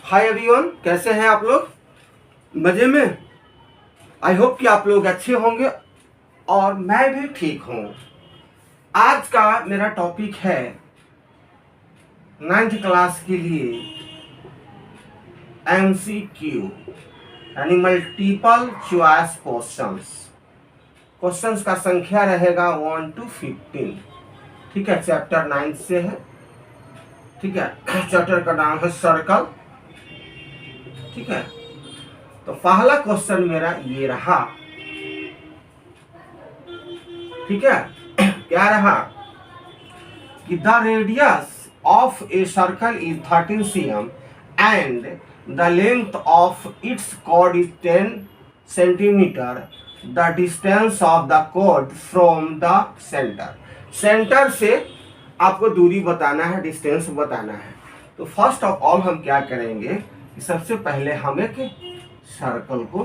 Hi everyone, कैसे हैं आप लोग? मजे में? आई होप कि आप लोग अच्छे होंगे और मैं भी ठीक हूँ। आज का मेरा टॉपिक है 9th क्लास के लिए MCQ यानी मल्टीपल चॉइस क्वेश्चंस। क्वेश्चंस का संख्या रहेगा 1 to 15। ठीक है, चैप्टर 9 से है। ठीक है, चैप्टर का नाम है सर्कल। ठीक है, तो पहला क्वेश्चन मेरा ये रहा। ठीक है, क्या रहा कि the radius of a circle is 13 cm and the length of its chord is 10 centimetre. The distance of the chord from the centre. Centre से आपको दूरी बताना है, डिस्टेंस बताना है। तो फर्स्ट ऑफ ऑल हम क्या करेंगे कि सबसे पहले हम एक सर्कल को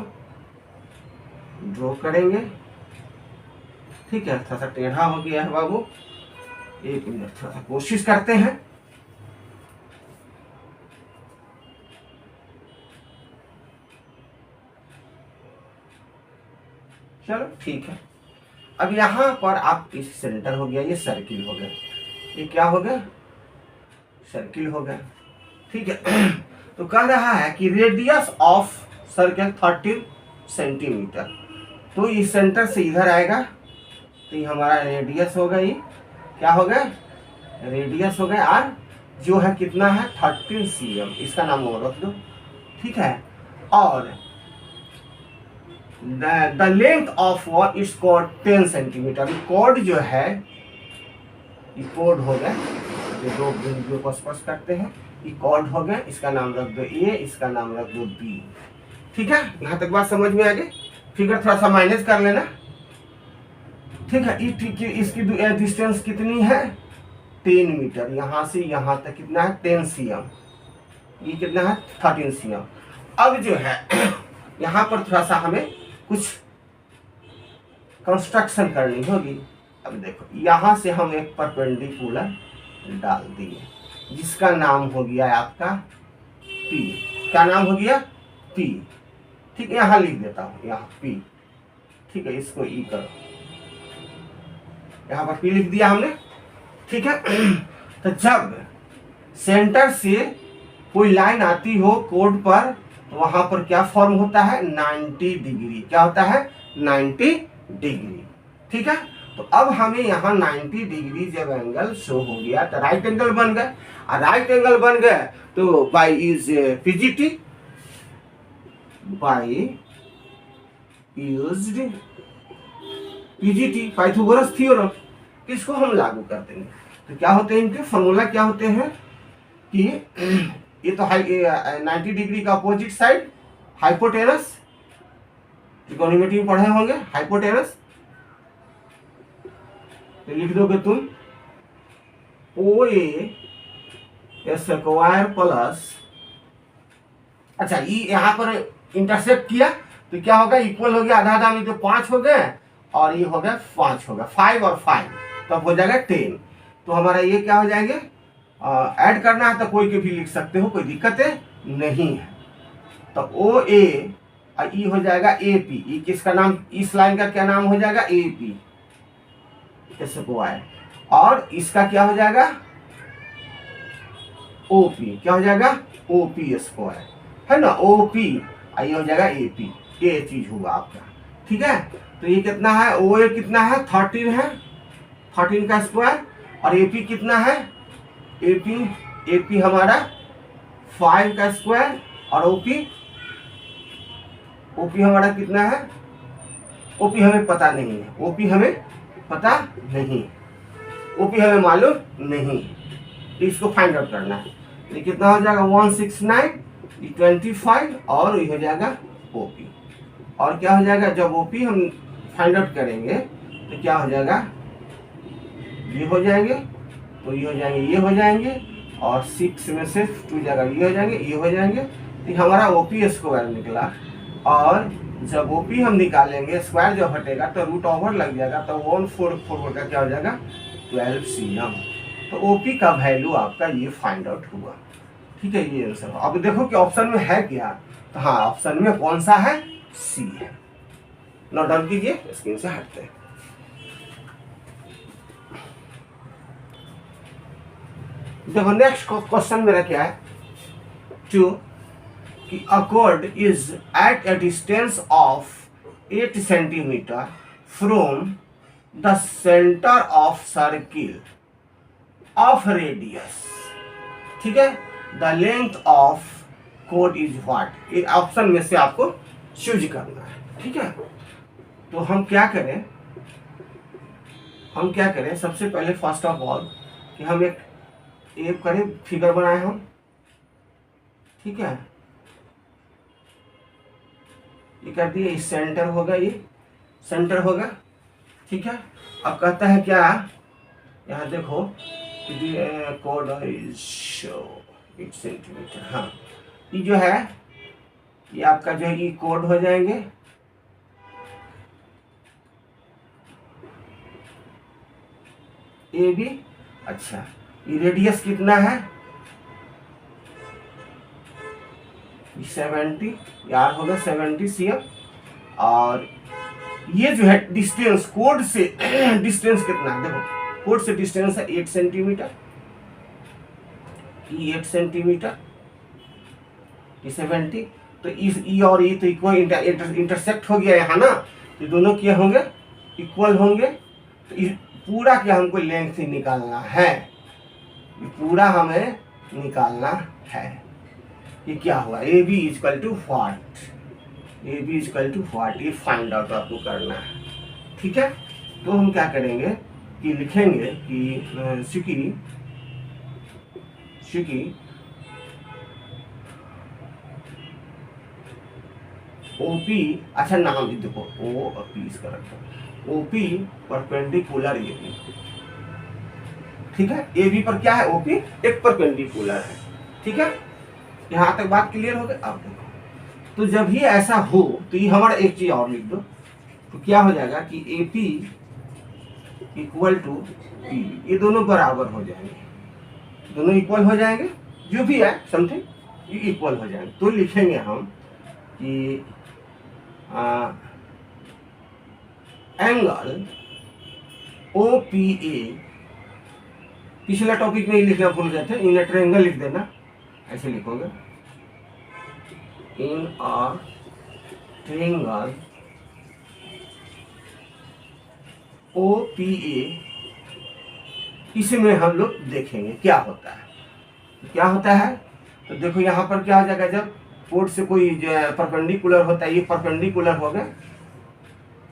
ड्रॉ करेंगे। ठीक है, थोड़ा सा टेढ़ा हो गया है बाबू, एक मिनट, थोड़ा सा कोशिश करते हैं। चलो ठीक है। अब यहां पर आप इस सेंटर हो गया, ये सर्किल हो गया, ये क्या हो गया? सर्किल हो गया। ठीक है, तो कह रहा है कि रेडियस ऑफ सर्कल 13 सेंटीमीटर। तो इस सेंटर से इधर आएगा तो ये हमारा रेडियस होगा। ये क्या हो गया? रेडियस हो गया। और जो है कितना है? 13 cm। इसका नाम और रख दो। ठीक है, और the length of wall is chord 10 centimetre. Chord जो है, ये कॉर्ड हो गया, ये दो बिंदुओं को स्पर्श करते हैं, ये कॉर्ड हो गया। इसका नाम रख दो ए, इसका नाम रख दो बी। ठीक है, यहां तक बात समझ में आ गई? फिगर थोड़ा सा माइनस कर लेना। ठीक है, इसकी डिस्टेंस कितनी है? 10 मीटर। यहां से यहां तक कितना है? 10 cm। ये कितना है? 13 cm। अब जो है यहां पर थोड़ा सा हमें कुछ कंस्ट्रक्शन करनी होगी। अब देखो, यहां से हम एक परपेंडिकुलर डाल दिए जिसका नाम हो गया आपका P। क्या नाम हो गया? P। ठीक है, यहां लिख देता हूं, यहाँ P। ठीक है, इसको E करो, यहां पर P लिख दिया हमने। ठीक है, तो जब सेंटर से कोई लाइन आती हो कोड पर, तो वहां पर क्या फॉर्म होता है? 90 डिग्री। क्या होता है? 90 डिग्री। ठीक है, तो अब हमें यहाँ 90 डिग्री जब एंगल शो हो गया तो राइट एंगल बन गए। और राइट एंगल बन गए तो by use PGT, by used PGT, Pythagoras theorem, किसको हम लागू कर देंगे। तो क्या होते हैं इनके फॉर्मूला? क्या होते हैं कि ये तो 90 डिग्री का अपोजिट साइड हाइपोटेनस, ट्रिगोनोमेट्री में पढ़े होंगे हाइपोटेनस। तो लिख दोगे तुम OA स्क्वायर प्लस, अच्छा ये यहाँ पर इंटरसेप्ट किया तो क्या होगा? इक्वल हो गया, आधा आधा में तो 5 हो गए और ये हो गया 5 होगा, 5 और 5 तो हो जाएगा 10। तो हमारा ये क्या हो जाएंगे? ऐड करना है तो कोई के भी लिख सकते हो, कोई दिक्कत नहीं है। तो OA और E हो जाएगा AP। ये किसका नाम? इस लाइन का क्या नाम हो जाएगा? AP square. और इसका क्या हो जाएगा? OP। क्या हो जाएगा? OP स्क्वायर, है ना? OP और ये हो जाएगा AP। ये चीज हुआ आपका। ठीक है, तो ये कितना है? OA कितना है? 13 है, 13 का स्क्वायर। और AP कितना है? AP हमारा 5 का स्क्वायर। और OP हमारा कितना है? OP हमें पता नहीं है, OP हमें पता नहीं, OP हमें मालूम नहीं, तो इसको फाइंड आउट करना है। ये कितना हो जाएगा? 169, 25 और ये हो जाएगा OP। और क्या हो जाएगा जब OP हम फाइंड आउट करेंगे तो क्या हो जाएगा? ये हो जाएंगे, तो ये हो जाएंगे, ये हो जाएंगे, और 6 में से 2 जगह ये हो जाएंगे, ये हो जाएंगे। तो हमारा OP स्क्वायर निकला। और जब OP हम निकालेंगे, स्क्वायर जब हटेगा तो रूट ओवर लग जाएगा, तो 144 का क्या हो जाएगा? 12 cm। तो ओपी का वैल्यू आपका ये फाइंड आउट हुआ। ठीक है, ये आंसर। अब देखो कि ऑप्शन में है क्या, तो हाँ ऑप्शन में कौन सा है, सी है। नोट डाउन कीजिए, स्क्रीन से हटते हैं। देखो नेक्स्ट क्वेश्चन मेरा क्या है, टू कि अ cord is at a distance of 8 centimetre from the centre of circle of radius. ठीक है, the length of code is what. ये ऑप्शन में से आपको चूज करना है। ठीक है, तो हम क्या करें सबसे पहले फर्स्ट ऑफ ऑल कि हम एक करें फिगर बनाए हम। ठीक है, ये कर दिए, इस सेंटर होगा, ये सेंटर होगा। ठीक है, अब कहता है क्या, यहाँ देखो कोड इज 8 सेंटीमीटर। हाँ, ये जो है ये आपका जो है ये कोड हो जाएंगे, ए बी। अच्छा, ये रेडियस कितना है, 70 यार होगा 70 cm। और ये जो है डिस्टेंस कोड से डिस्टेंस कितना है, देखो कोड से डिस्टेंस है 8 सेंटीमीटर, ये 8 सेंटीमीटर, ये 70। तो इस ई और ई तो इक्वल इंटरसेक्ट हो गया यहाँ ना, तो दोनों क्या होंगे, इक्वल होंगे। तो पूरा क्या हमको लेंथ ही निकालना है, ये पूरा हमें निकालना है। ये क्या हुआ, A B equal to what, A B equal to what, ये फाइंड आउट आपको करना है। ठीक है, तो हम क्या करेंगे कि लिखेंगे कि चूंकि ओपी, अच्छा नाम भी देखो ओ पी इसका रखो, ओपी परपेंडिकुलर ए बी। ठीक है, ए बी पर क्या है, ओपी एक परपेंडिकुलर है। ठीक है, यहाँ तक बात क्लियर हो गई। अब देखो, तो जब ही ऐसा हो तो ये हमारा एक चीज और लिख दो, तो क्या हो जाएगा कि A P equal to P, ये दोनों बराबर हो जाएंगे, दोनों इक्वल हो जाएंगे, जो भी है समथिंग ये इक्वल हो जाएंगे। तो लिखेंगे हम कि एंगल ओ पी ए, पिछला टॉपिक में ही लिखना भूल गए थे, इन ट्रायंगल लिख देना, ऐसे लिखोगे इन a triangle O P A. इसमें हम लोग देखेंगे क्या होता है, क्या होता है। तो देखो यहाँ पर क्या हो जाएगा, जब कोड से कोई जो है परपेंडिकुलर होता है, ये परपेंडिकुलर हो गया,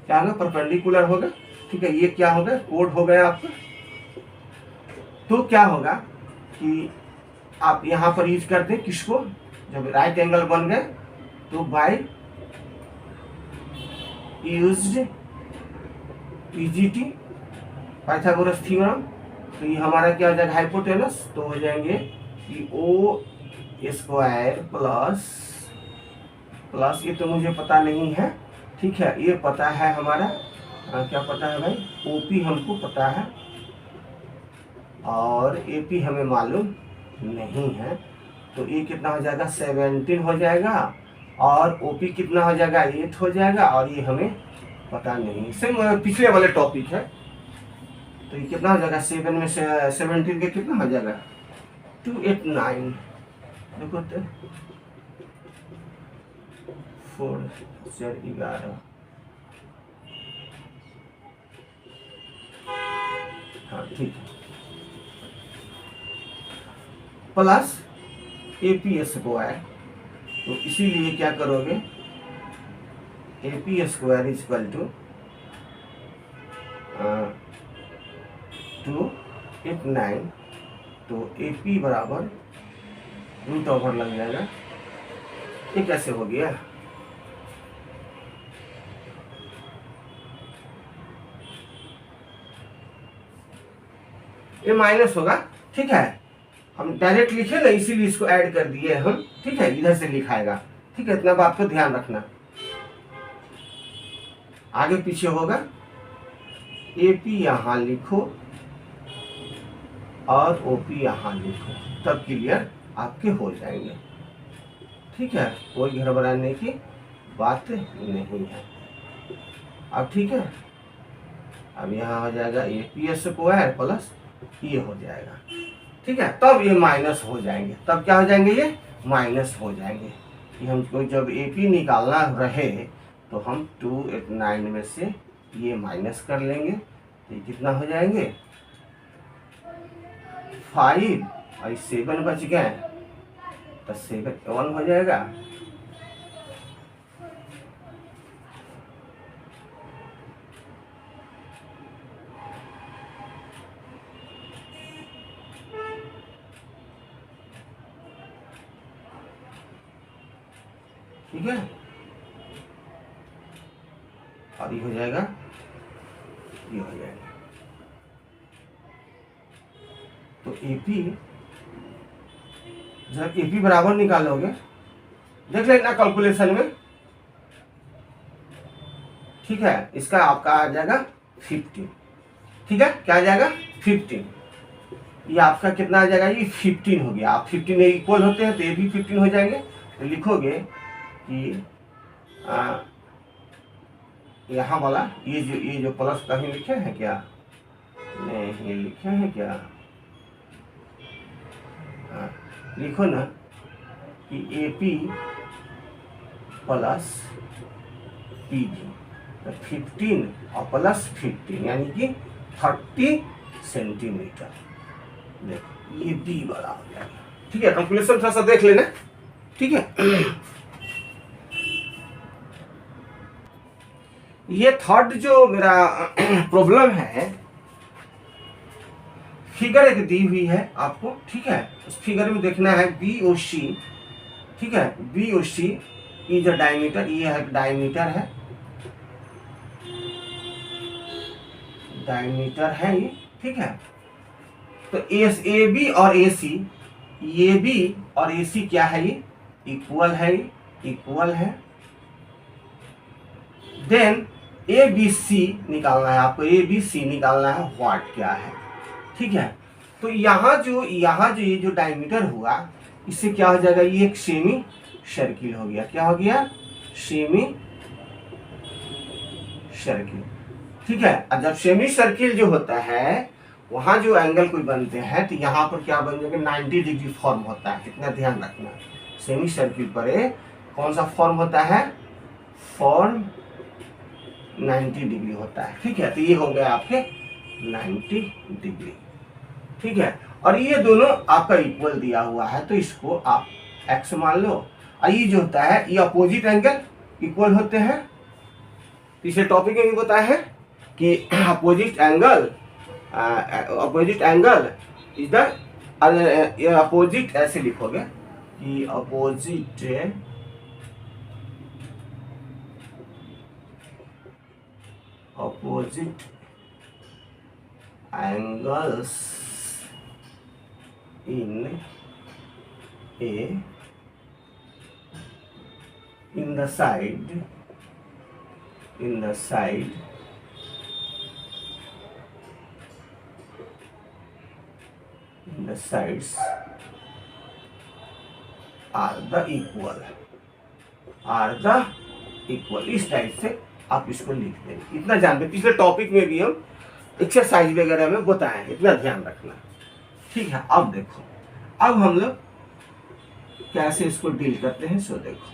क्या होगा, परपेंडिकुलर हो गया। ठीक है, ये क्या हो गया, कोड हो गया आपका। तो क्या होगा कि आप यहाँ पर यूज करते हैं किसको, जब राइट एंगल बन गए तो by used PGT Pythagoras theorem. तो ये हमारा क्या हो जाएगा, हाइपोटेनस। तो हो जाएंगे कि ओ स्क्वायर प्लस ये तो मुझे पता नहीं है। ठीक है, ये पता है हमारा, क्या पता है भाई, ओपी हमको पता है और एपी हमें मालूम नहीं है। तो ये कितना हो जाएगा, 17 हो जाएगा, और ओपी कितना हो जाएगा, 8 हो जाएगा, और ये हमें पता नहीं, सेम पिछले वाले टॉपिक है। तो ये कितना हो जाएगा, 7 में से 17 के कितना हो जाएगा, 289। देखो तो 4 4 11, हाँ ठीक है, प्लस ए पी स्क्वायर। तो इसीलिए क्या करोगे, A P square equal to 289। तो ए पी बराबर रूट ओवर लग जाएगा। ये कैसे हो गया, ये माइनस होगा। ठीक है, हम डायरेक्ट लिखे ना, इसीलिए इसको ऐड कर दिए हम। ठीक है, इधर से लिखाएगा। ठीक है, इतना बात को ध्यान रखना, आगे पीछे होगा। ए पी यहाँ लिखो और OP यहाँ लिखो, तब क्लियर आपके हो जाएंगे। ठीक है, कोई घबराने की बात नहीं है। अब ठीक है, अब यहाँ हो जाएगा AP² प्लस ये हो जाएगा। ठीक है, तब ये माइनस हो जाएंगे, तब क्या हो जाएंगे, ये माइनस हो जाएंगे। कि हमको जब AP निकालना रहे तो हम 289 में से ये माइनस कर लेंगे, तो कितना हो जाएंगे 5 और 7 बच गए, तो 7 1 हो जाएगा। ठीक है, और ये हो जाएगा, ये हो जाएगा। तो AP जब AP बराबर निकालोगे, देख लेना कैलकुलेशन में। ठीक है, इसका आपका आ जाएगा 15। ठीक है, क्या आ जाएगा 15। ये आपका कितना आ जाएगा, ये 15 हो गया। आप 15 इक्वल होते हैं तो ये भी 15 हो जाएंगे। तो लिखोगे कि यहाँ वाला ये जो प्लस कहीं लिखे हैं क्या, नहीं लिखे हैं क्या, लिखो ना कि AP प्लस PG, तो 15 और प्लस 15 यानी कि 30 सेंटीमीटर। देखो ये B वाला हो जाएगा। ठीक है, कैलकुलेशन थोड़ा सा देख लेना। ठीक है, ये थर्ड जो मेरा प्रॉब्लम है, फिगर एक दी हुई है आपको। ठीक है, उस फिगर में देखना है BOC। ठीक है, BOC ये जो डायमीटर, ये है डायमीटर है, डायमीटर है ये। ठीक है, तो AB और AC, AB और AC क्या है, ये इक्वल है, ये इक्वल है। देन ABC निकालना है आपको, ABC निकालना है व्हाट क्या है। ठीक है, तो यहाँ जो ये जो डायमीटर हुआ, इससे क्या हो जाएगा, ये एक सेमी सर्किल हो गया। क्या हो गया, सेमी सर्किल। ठीक है, और जब सेमी सर्किल जो होता है वहां जो एंगल कोई बनते हैं, तो यहाँ पर क्या बन जाएगा 90 डिग्री फॉर्म होता है। कितना ध्यान रखना, सेमी सर्किल पर कौन सा फॉर्म होता है, फॉर्म 90 डिग्री होता है। ठीक है, तो ये हो गया आपके 90 डिग्री। ठीक है, और ये दोनों आपका इक्वल दिया हुआ है, तो इसको आप x मान लो। और ये जो होता है, ये अपोजिट एंगल इक्वल होते हैं। पिछले टॉपिक में भी बताया है कि opposite angle is the, opposite ऐसे लिखोगे कि opposite angles in the side in the sides are the equal। इस टाइप से आप इसको लिख देंगे। इतना जान दे, पिछले टॉपिक में भी हम एक्सरसाइज वगैरह में बताए, इतना ध्यान रखना। ठीक है, अब देखो, अब हम लोग कैसे इसको डील करते हैं, सो देखो।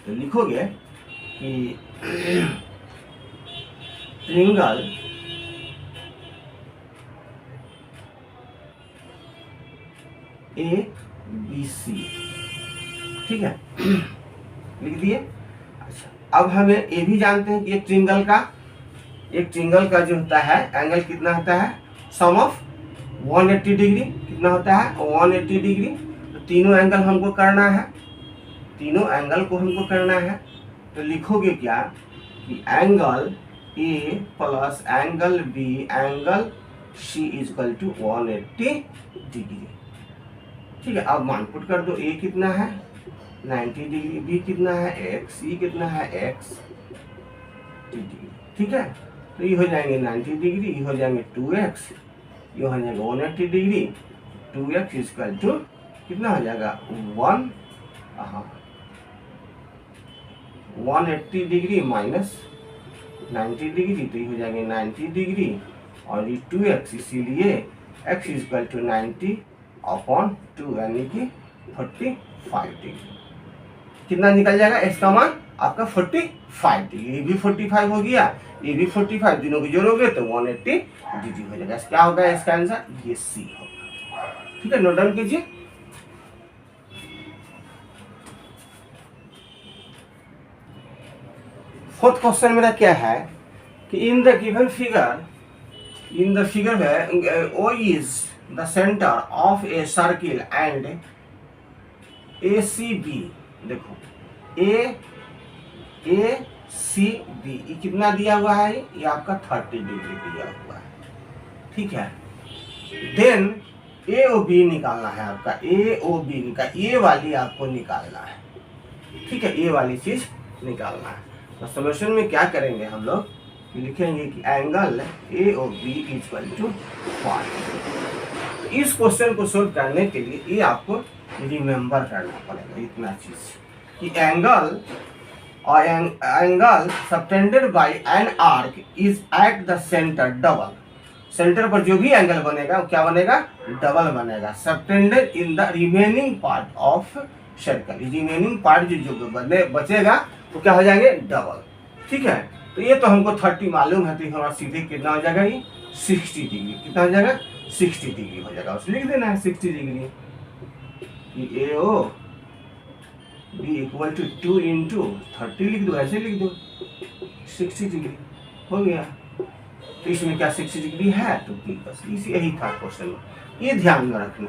तो लिखोगे कि ट्रायंगल ABC। ठीक है, लिख दिए। अच्छा, अब हमें ये भी जानते हैं कि एक ट्रायंगल का जो होता है एंगल कितना होता है, सम ऑफ 180 डिग्री। कितना होता है 180 डिग्री। तो तीनों एंगल हमको करना है, तीनों एंगल को हमको करना है। तो लिखोगे क्या कि angle A plus angle B angle C is equal to 180 degree. ठीक है, अब मान पुट कर दो। A कितना है 90 डिग्री, B कितना है x, C कितना है x डिग्री। ठीक है, तो ये हो जाएंगे 90 डिग्री, ये हो जाएंगे 2x ये हो जाएगा 180 डिग्री, 2x इक्वल टू कितना हो जाएगा 180 डिग्री माइनस 90 डिग्री, तो ये हो जाएगा 90 डिग्री और ये 2x, इसीलिए x इक्वल टू 90/2 यानी कि 45 डिग्री। कितना निकल जाएगा x का मान आपका 45 डिग्री। ये भी 45 हो गया, ये भी 45, दोनों को जोड़ोगे तो 180 डिग्री हो जाएगा। क्या होगा इसका आंसर? ये सी होगा। ठीक है, नोट डाउन कीजिए। फोर्थ क्वेश्चन मेरा क्या है कि in the given figure, in the figure है O is the center of a circle and ACB, देखो ACB ये कितना दिया हुआ है? ये आपका 30 डिग्री दिया हुआ है। ठीक है, देन AOB निकालना है आपका, AOB निकाल, ये वाली आपको निकालना है। ठीक है, ये वाली चीज निकालना है। तो सॉल्यूशन में क्या करेंगे हम लोग, लिखेंगे कि एंगल AOB इक्वल टू 5। इस क्वेश्चन को सोल्व करने के लिए ये आपको रिमेम्बर करना पड़ेगा इतना चीज कि angle subtended bye an arc is at the centre double. Centre पर जो भी एंगल बनेगा वो क्या बनेगा? डबल बनेगा। Subtended in the remaining part of circle, remaining part जो बचेगा तो क्या हो जाएंगे? डबल। ठीक है, तो ये तो हमको 30 मालूम है, तो हमारा सीधे कितना हो जाएगा? ये 60 डिग्री। कितना हो जाएगा? 60 डिग्री हो जाएगा। उसे लिख देना है 60 डिग्री कि AOB इक्वल टू 2 इंटू 30 लिख दो, ऐसे लिख दो 60 डिग्री हो गया। तो इसमें क्या 60 डिग्री है? तो बस यही था क्वेश्चन, ये ध्यान में रखना।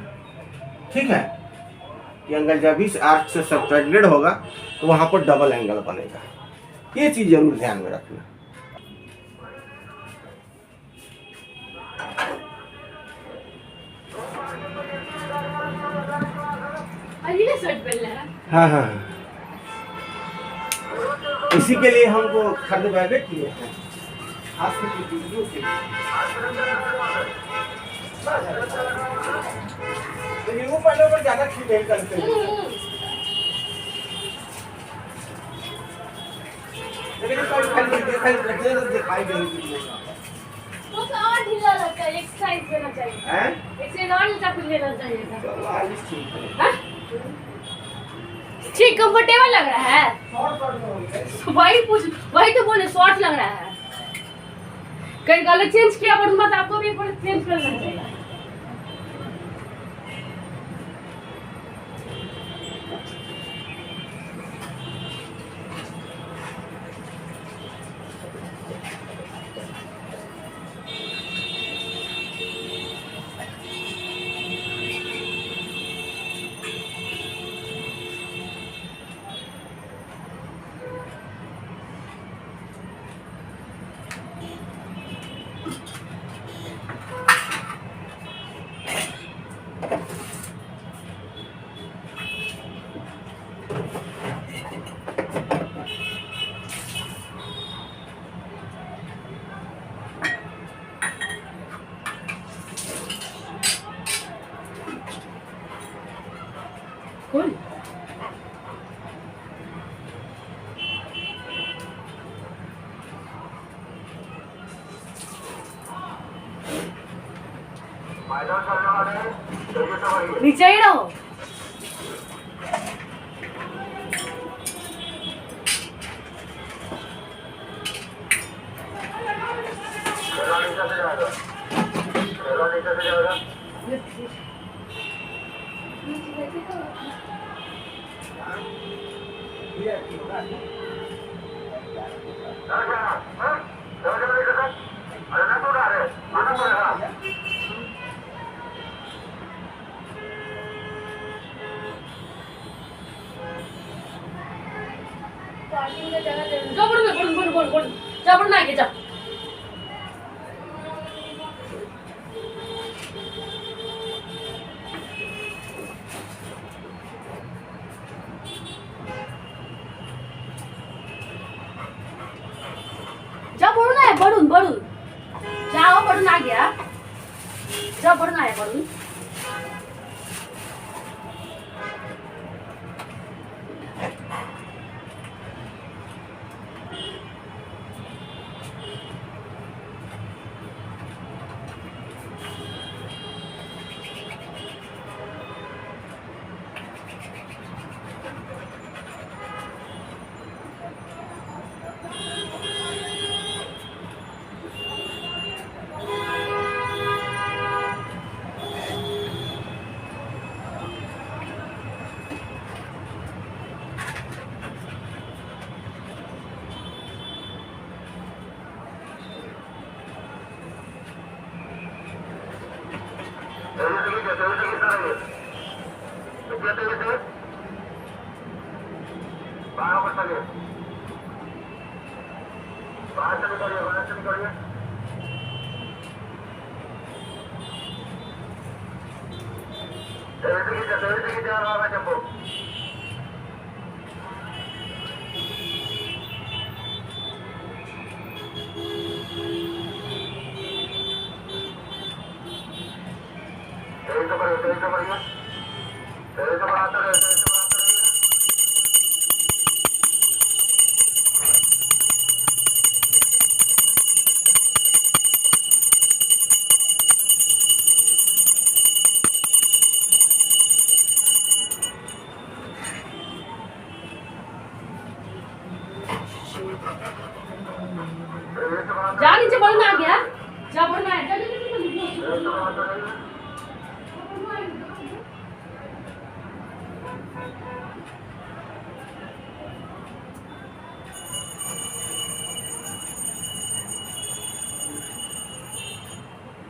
ठीक है, ये एंगल जब इस आर्क से सबटेंडेड होगा तो वहां पर डबल एंगल बनेगा, ये चीज जरूर ध्यान में रखना। हाँ हाँ, इसी के लिए हमको खरीद बैठे किए हैं। वो पढ़ने पर ज्यादा ठीक नहीं करते हैं, लेकिन दिखाई देंगे तो और ढीला लगता है, एक्सरसाइज देना चाहिए हैं, इससे नॉन सा कुछ लेना चाहिए था। चलो आज ठीक है, हां ठीक कंफर्टेबल लग रहा है। वही तो बोले शॉर्ट लग रहा है। कहीं कलर चेंज किया पर मत, आपको भी चेंज करना चाहिए। कौन? नीचे ही रहो। बढ़ून जाओ, बढ़ून आ गया। जा पढ़ना है पढ़ूँ। जा नीचे पढ़ना आ गया, जा पढ़ना है।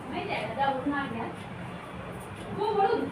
नहीं जाएगा, जा पढ़ना आ गया। वो पढ़ूँ।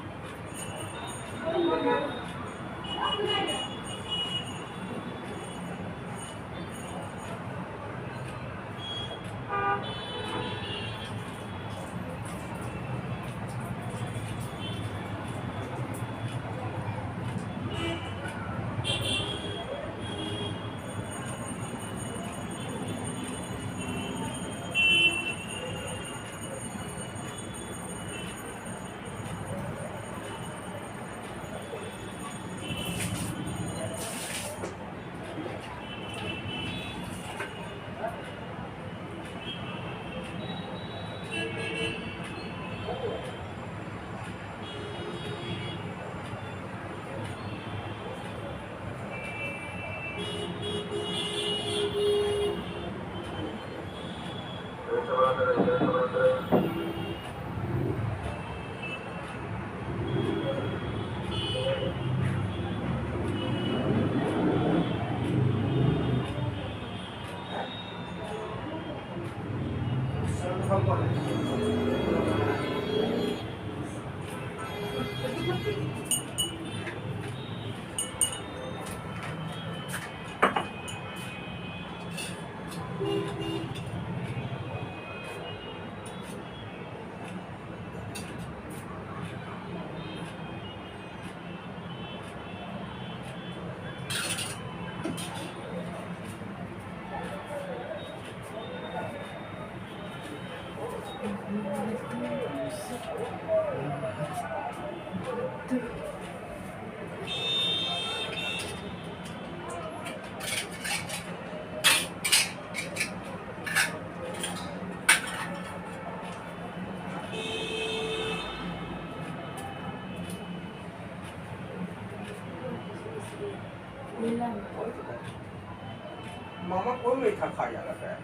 मामा कोई मीठा खा जा रहा है,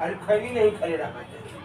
अरे खैली नहीं खड़े रहना चाहिए।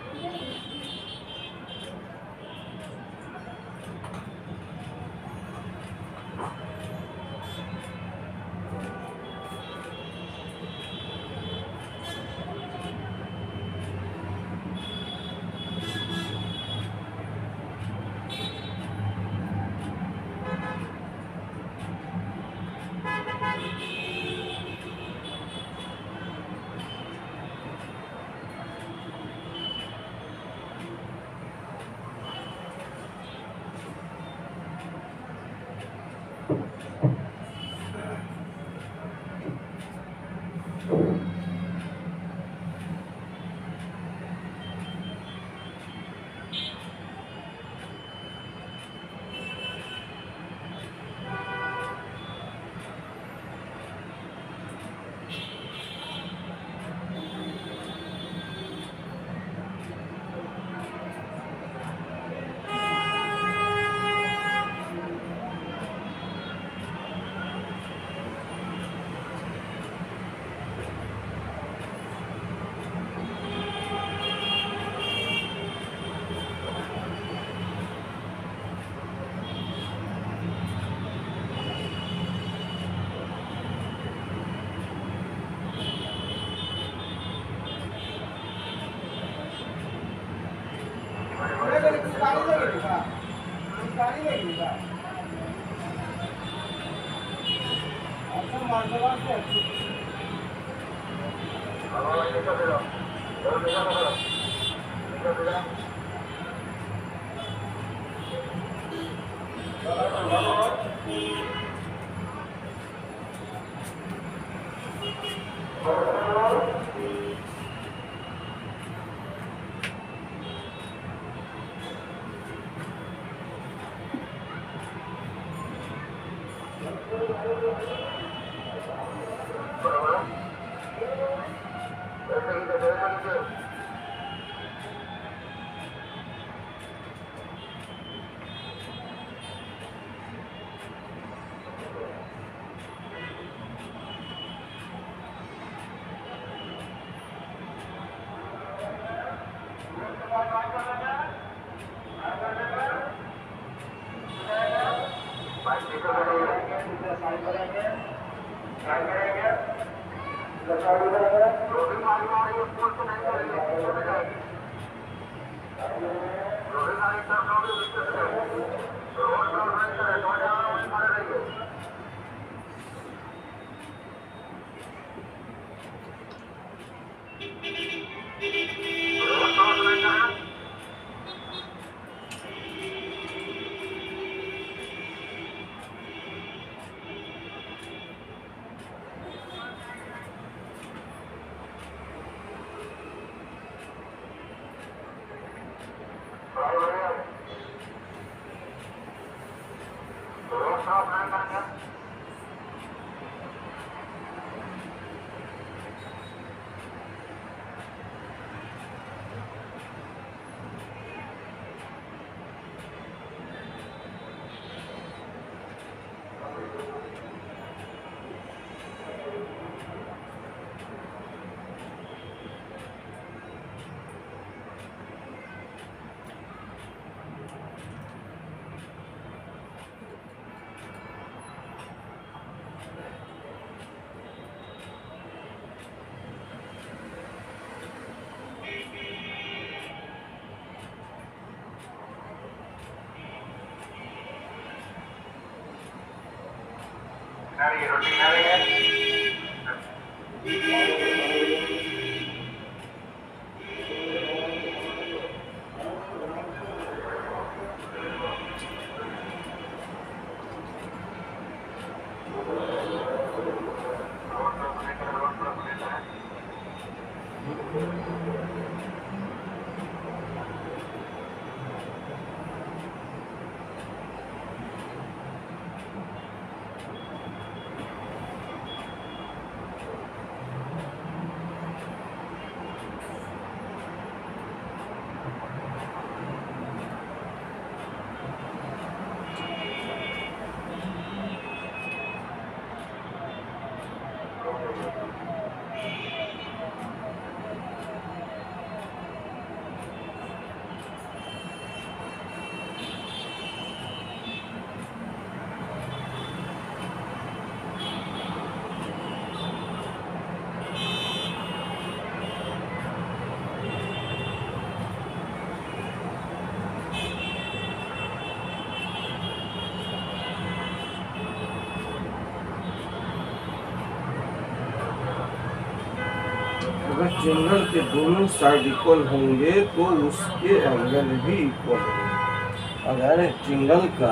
अगर ट्रायंगल के दोनों साइड इक्वल होंगे तो उसके एंगल भी इक्वल होंगे। अगर ट्रायंगल का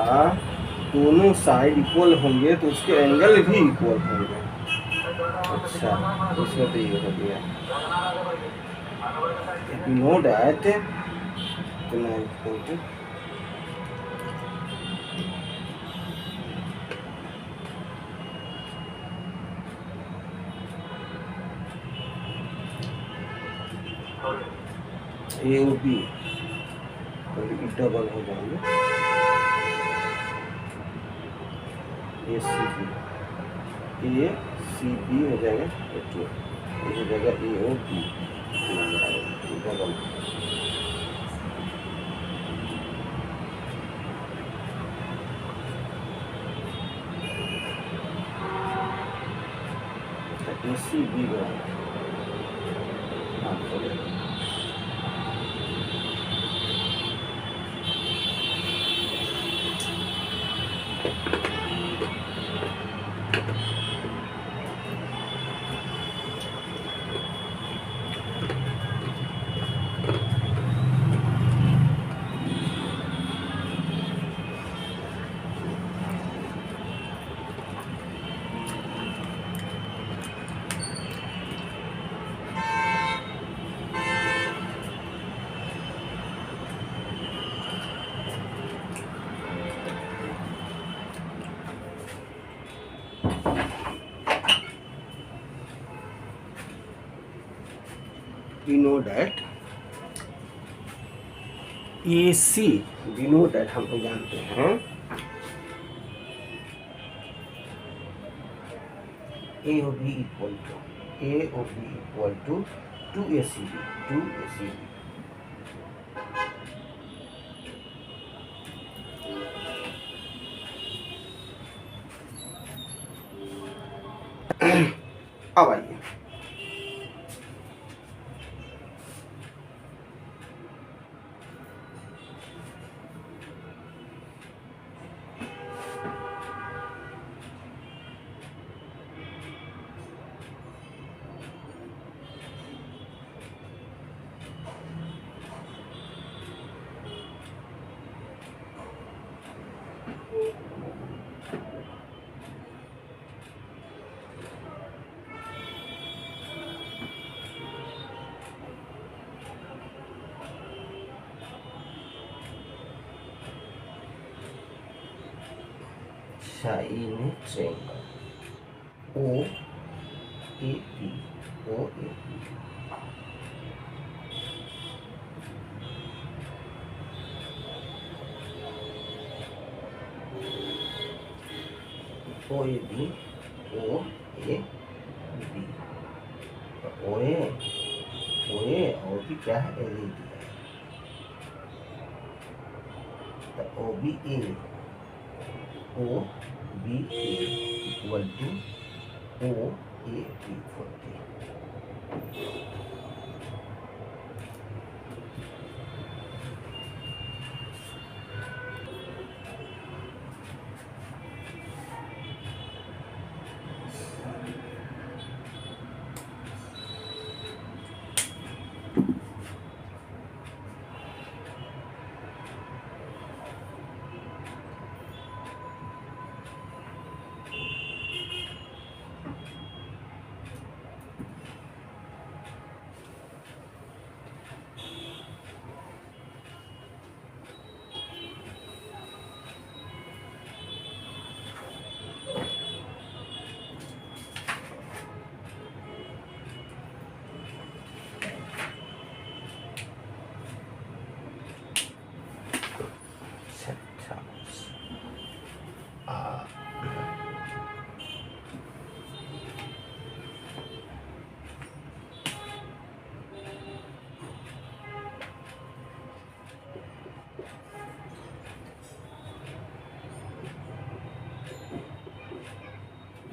दोनों साइड इक्वल होंगे तो उसके एंगल भी इक्वल होंगे। अच्छा, इसमें तो ये हो गया। If you know that, then I put it. ए और बी डबल हो जाएंगे। ए सी बी हो जाएगा, ये हो जाएगा ए और B double. A C B we know that AC, we know that हम लोग जानते हैं AOB equal to 2ACB, 2ACB. अब आइए Chinese triangle OAP, OAP. OAB, OAB. OA और भी क्या है, LED है. तो OBA equal to OAP 40.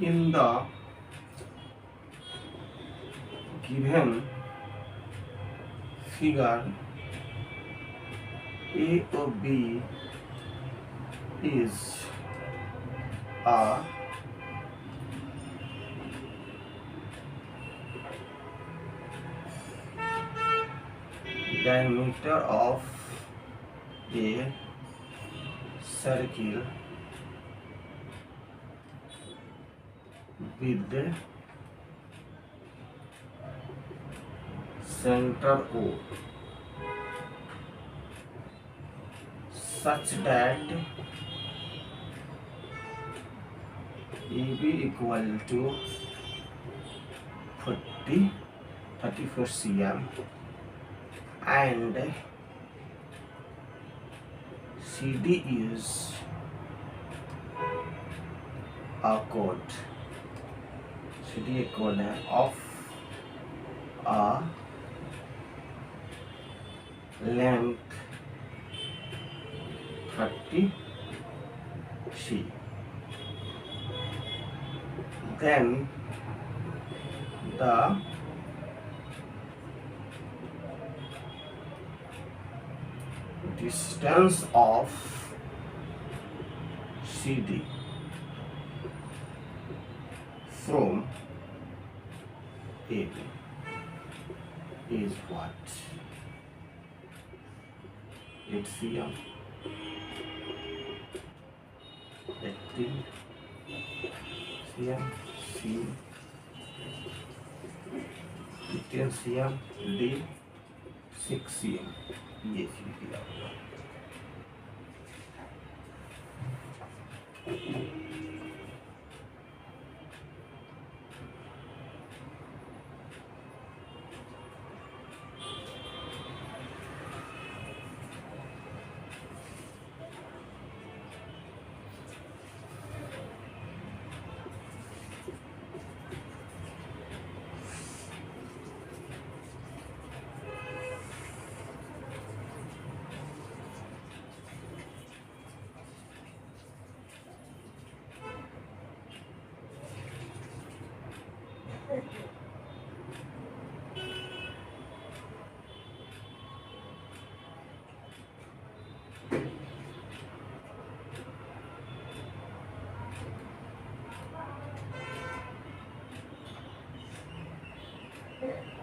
In the given figure, A of B is a diameter of a circle with the center O such that AB equal to 34 cm and CD is a chord. CD a chord of a length 30 C. Then the distance of CD from AB is what? 8 cm, 18 cm, C, 15 cm, D, 6 cm. ये चीज दिया हुआ नहीं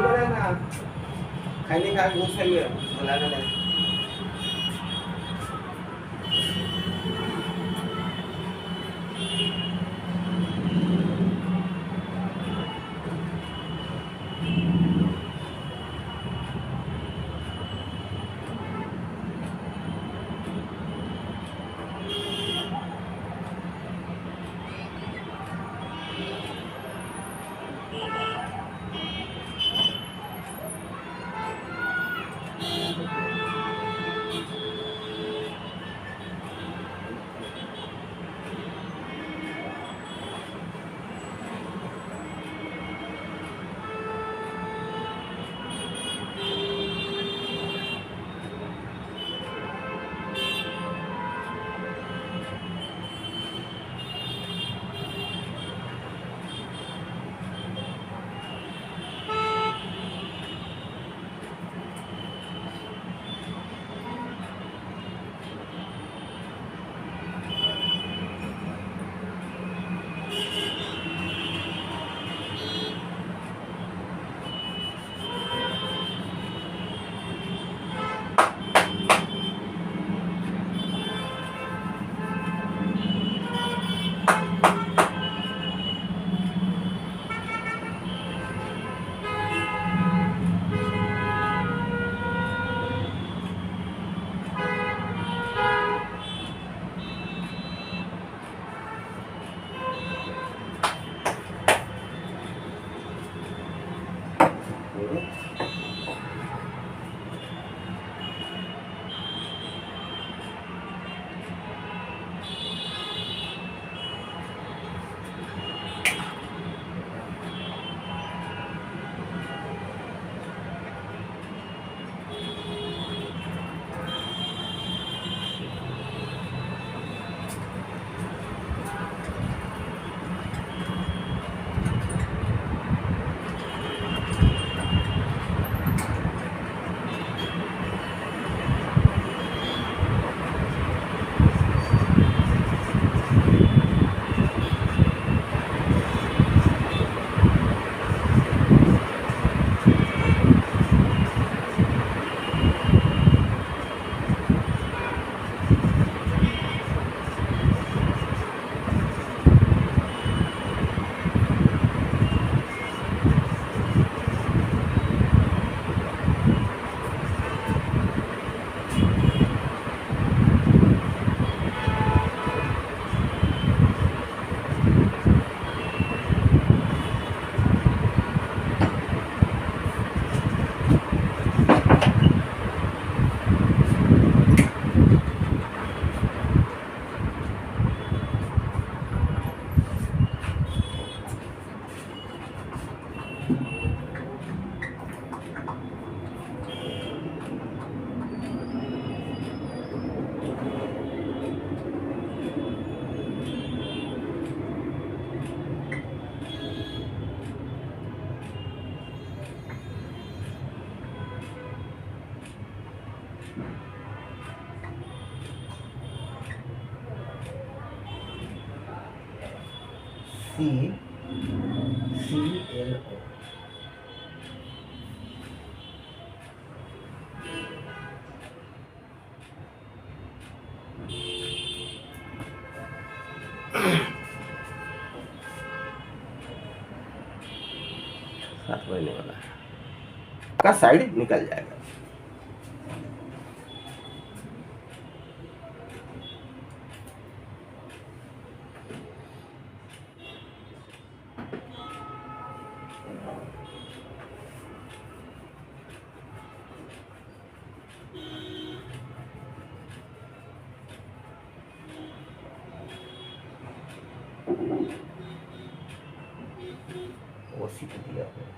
बना ना खाने खा घूस खाइए बुलाना नहीं CCLO. सात महीने वाला है का साइड निकल जाएगा। ओसी को दिया है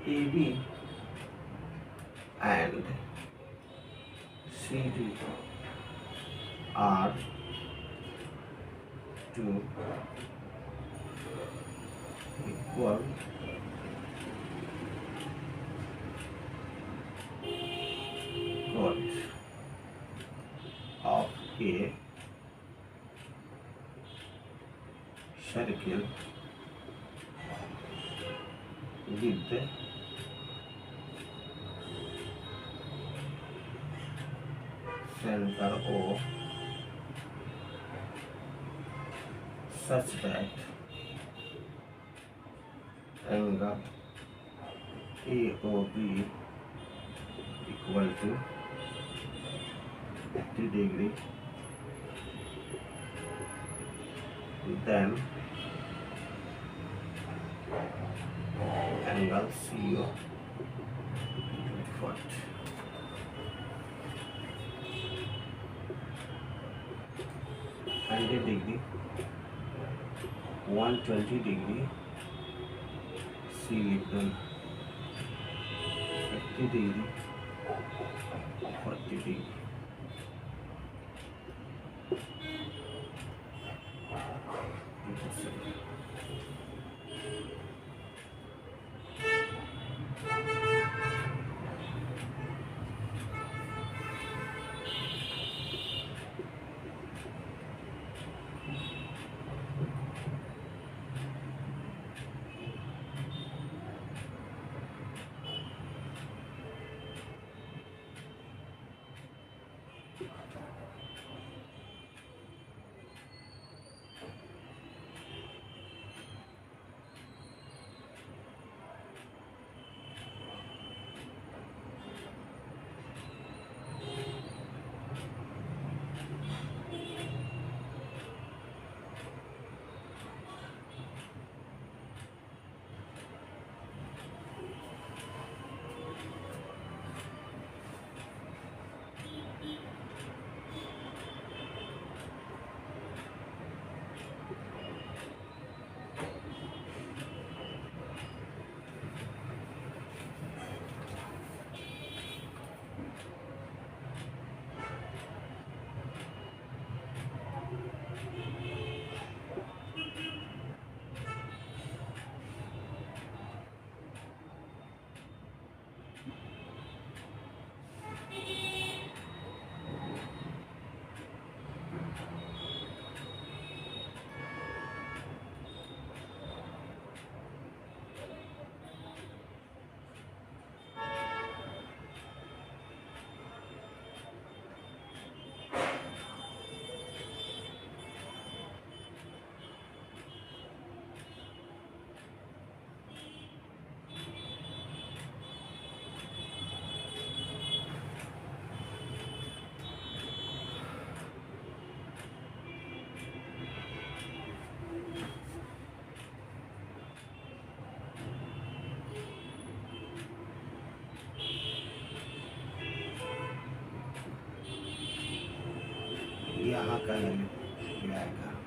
AB and CD are to equal chord of a circle with the center O such that angle AOB equal to 50 degree, then angle CO what 100 degree, 120 degree, C लिख दो 30 degree, 40 degree. यहाँ का ये आएगा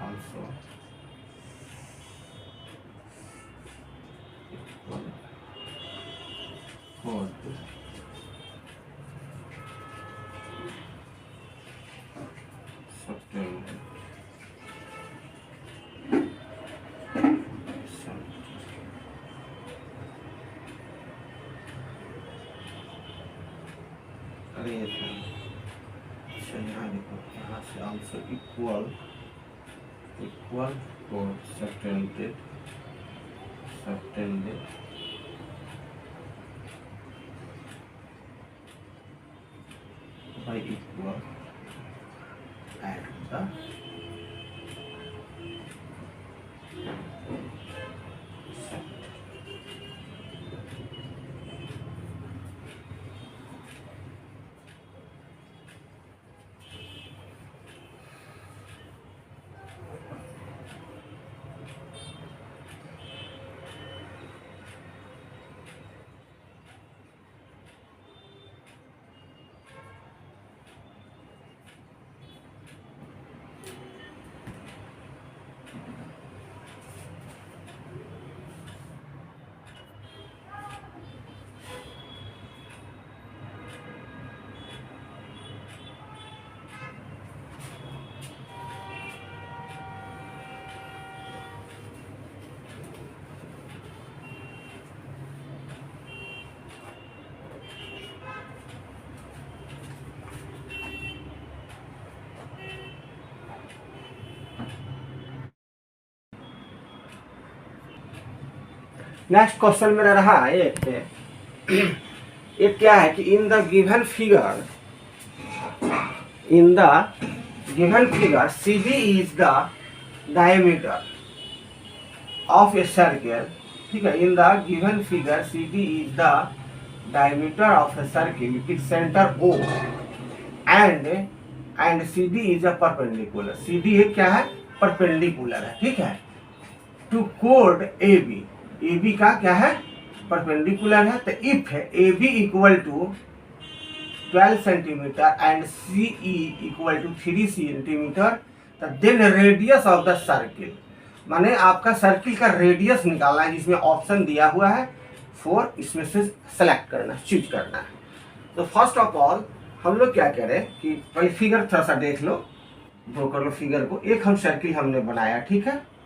also code September अरे ये था अच्छा यहाँ देखो, यहाँ से आंसर इक्वल कोड subtended by equal at the set. Next question मेरा रहा एक क्या है कि in the given figure C B is the diameter of a circle, ठीक है। In the given figure C B is the diameter of a circle with centre O and C D is a perpendicular. C D क्या है? Perpendicular है, ठीक है, to कोड A B. A B का क्या है? परपेंडिकुलर है। तो इफ है A B equal to 12 centimetre and C E equal to 3 centimetre, तो then radius of the circle, माने आपका सर्किल का रेडियस निकालना है, जिसमें ऑप्शन दिया हुआ है 4, इसमें से सेलेक्ट करना है, चूज करना है। तो फर्स्ट ऑफ ऑल हम लोग क्या करें कि पहले फिगर थोड़ा सा देख लो, ड्रॉ कर लो फिगर को। एक हम सर्किल हमने बनाया, ठीक है।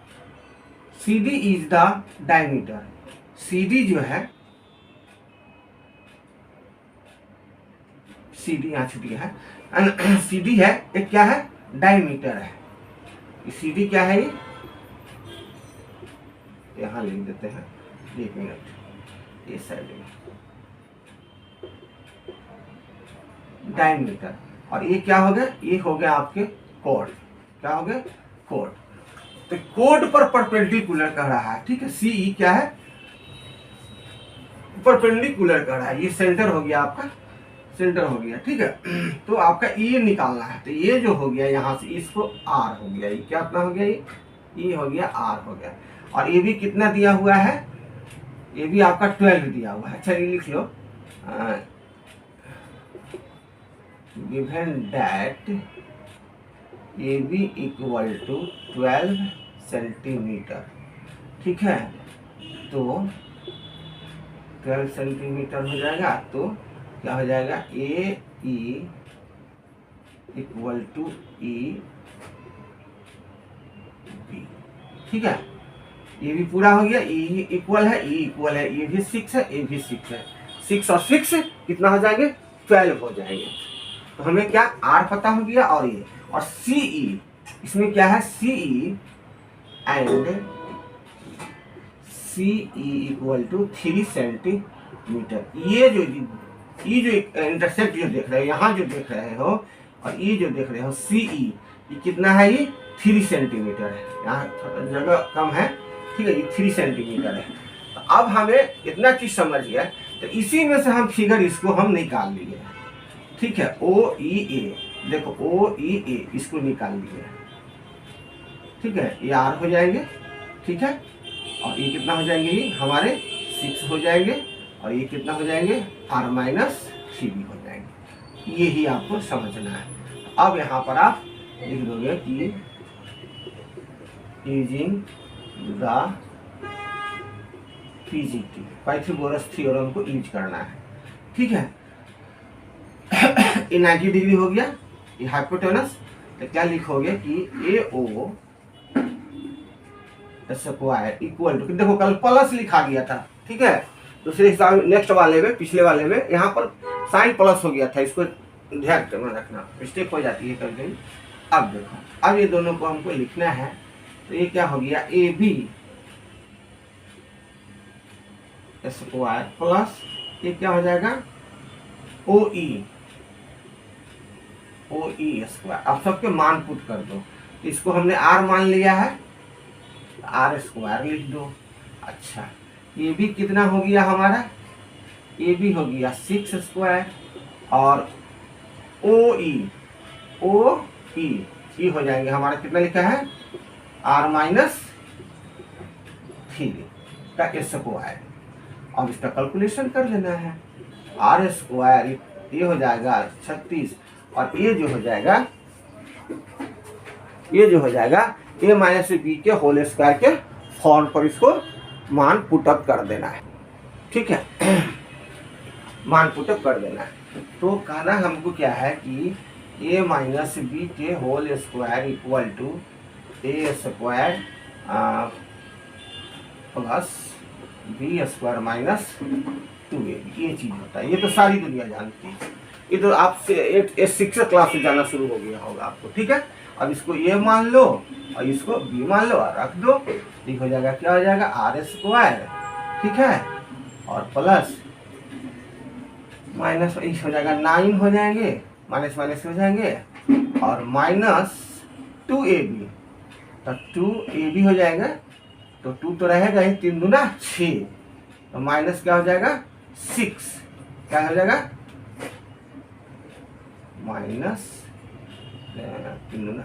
C D is the diameter. C D जो है, सी डी यहाँ छूट गया है, सी डी है एक क्या है? डायमीटर है। सी डी क्या है? ये यहाँ लिख देते हैं, 1 मिनट, ये साइड में डायमीटर। और ये क्या हो गया? ये हो गया आपके कोड। क्या हो गया? कोड। तो कोड पर परपेंडिकुलर कह रहा है, ठीक है। सी ई क्या है? परपेंडिकुलर कह रहा है। ये सेंटर हो गया आपका, सेंटर हो गया, ठीक है। तो आपका ये निकालना है। तो ये जो हो गया यहाँ से, इसको आर हो गया। ये क्या अपना हो गया? ये हो गया आर हो गया। और ये भी कितना दिया हुआ है? ये भी आपका 12 दिया हुआ है। अच्छा ये लिख लो, given that A B equal to 12 centimetre, ठीक है। तो 12 सेंटीमीटर हो जाएगा, तो क्या हो जाएगा? A E equal to E B, ठीक है। ये भी पूरा हो गया। ई इक्वल है, ई इक्वल है, ये भी 6 है, ये भी 6 है। 6 और 6 कितना हो जाएंगे? 12 हो जाएंगे। तो हमें क्या आर पता हो गया। और ये और सी ई, इसमें क्या है? C E and C E equal to 3 centimetre. ये जो इंटरसेप्ट जो देख रहे हो, यहाँ जो देख रहे हो, और ये जो देख रहे हो सी ई, ये कितना है? ये 3 सेंटीमीटर है। यहाँ जगह कम है, ठीक है। ये 3 सेंटीमीटर है। तो अब हमें इतना चीज समझ गया। तो इसी में से हम फिगर इसको हम निकाल लिए, ठीक है। ओ ई ए, देखो ओ ई ए, इसको निकाल लिए, ठीक है। ये आर हो जाएंगे, ठीक है। और ये कितना हो जाएंगे? ये हमारे 6 हो जाएंगे। और ये कितना हो जाएंगे? आर माइनस 3 हो जाएंगे। ये ही आपको समझना है। अब यहाँ पर आप लिख दोगे कि using the PGT, Pythagoras theorem को यूज करना है, ठीक है। ये 90 डिग्री हो गया, ये हाइपोटेनस। तो क्या लिखोगे कि ए ओ स्क्वायर इक्वल टू, देखो कल प्लस लिखा गया था, ठीक है। दूसरे हिसाब नेक्स्ट वाले में, पिछले वाले में यहाँ पर साइन प्लस हो गया था, इसको ध्यान करना रखना, मिस्टेक हो जाती है कभी कभी। अब देखो, अब ये दोनों को हमको लिखना है, तो ये क्या हो गया, ए बी स्क्वायर प्लस ये क्या हो जाएगा, ओ ई स्क्वायर। अब सबके मान पुट कर दो, इसको हमने आर मान लिया है, आर स्क्वायर लिख दो। अच्छा, ये भी कितना हो गया हमारा, ये भी हो गया 6 स्क्वायर, और ओ ई हो जाएंगे हमारा, कितना लिखा है, आर माइनस 3 का स्क्वायर। अब इसका कैलकुलेशन कर लेना है, आर स्क्वायर ये हो जाएगा 36, और ये जो हो जाएगा ए माइनस बी के होल स्क्वायर के फॉर्म पर इसको मान पुटअप कर देना है। ठीक है, मान पुटअप कर देना है। तो कहना हमको क्या है कि ए माइनस बी के whole square equal to A square plus B square minus 2ab, ये चीज होता है। ये तो सारी दुनिया जानती है, ये तो आपसे 6 क्लास से जाना शुरू हो गया होगा आपको। ठीक है, अब इसको ए मान लो और इसको बी मान लो और रख दो, ठीक हो जाएगा, क्या हो जाएगा, आर स्क्वायर, ठीक है, और प्लस माइनस हो जाएगा 9 हो जाएंगे, माइनस माइनस हो जाएंगे, और माइनस 2ab, तो 2ab हो जाएगा, तो 2 तो रहेगा ही, 3 दूना 6, तो माइनस क्या हो जाएगा 6, क्या हो जाएगा माइनस 3 दूना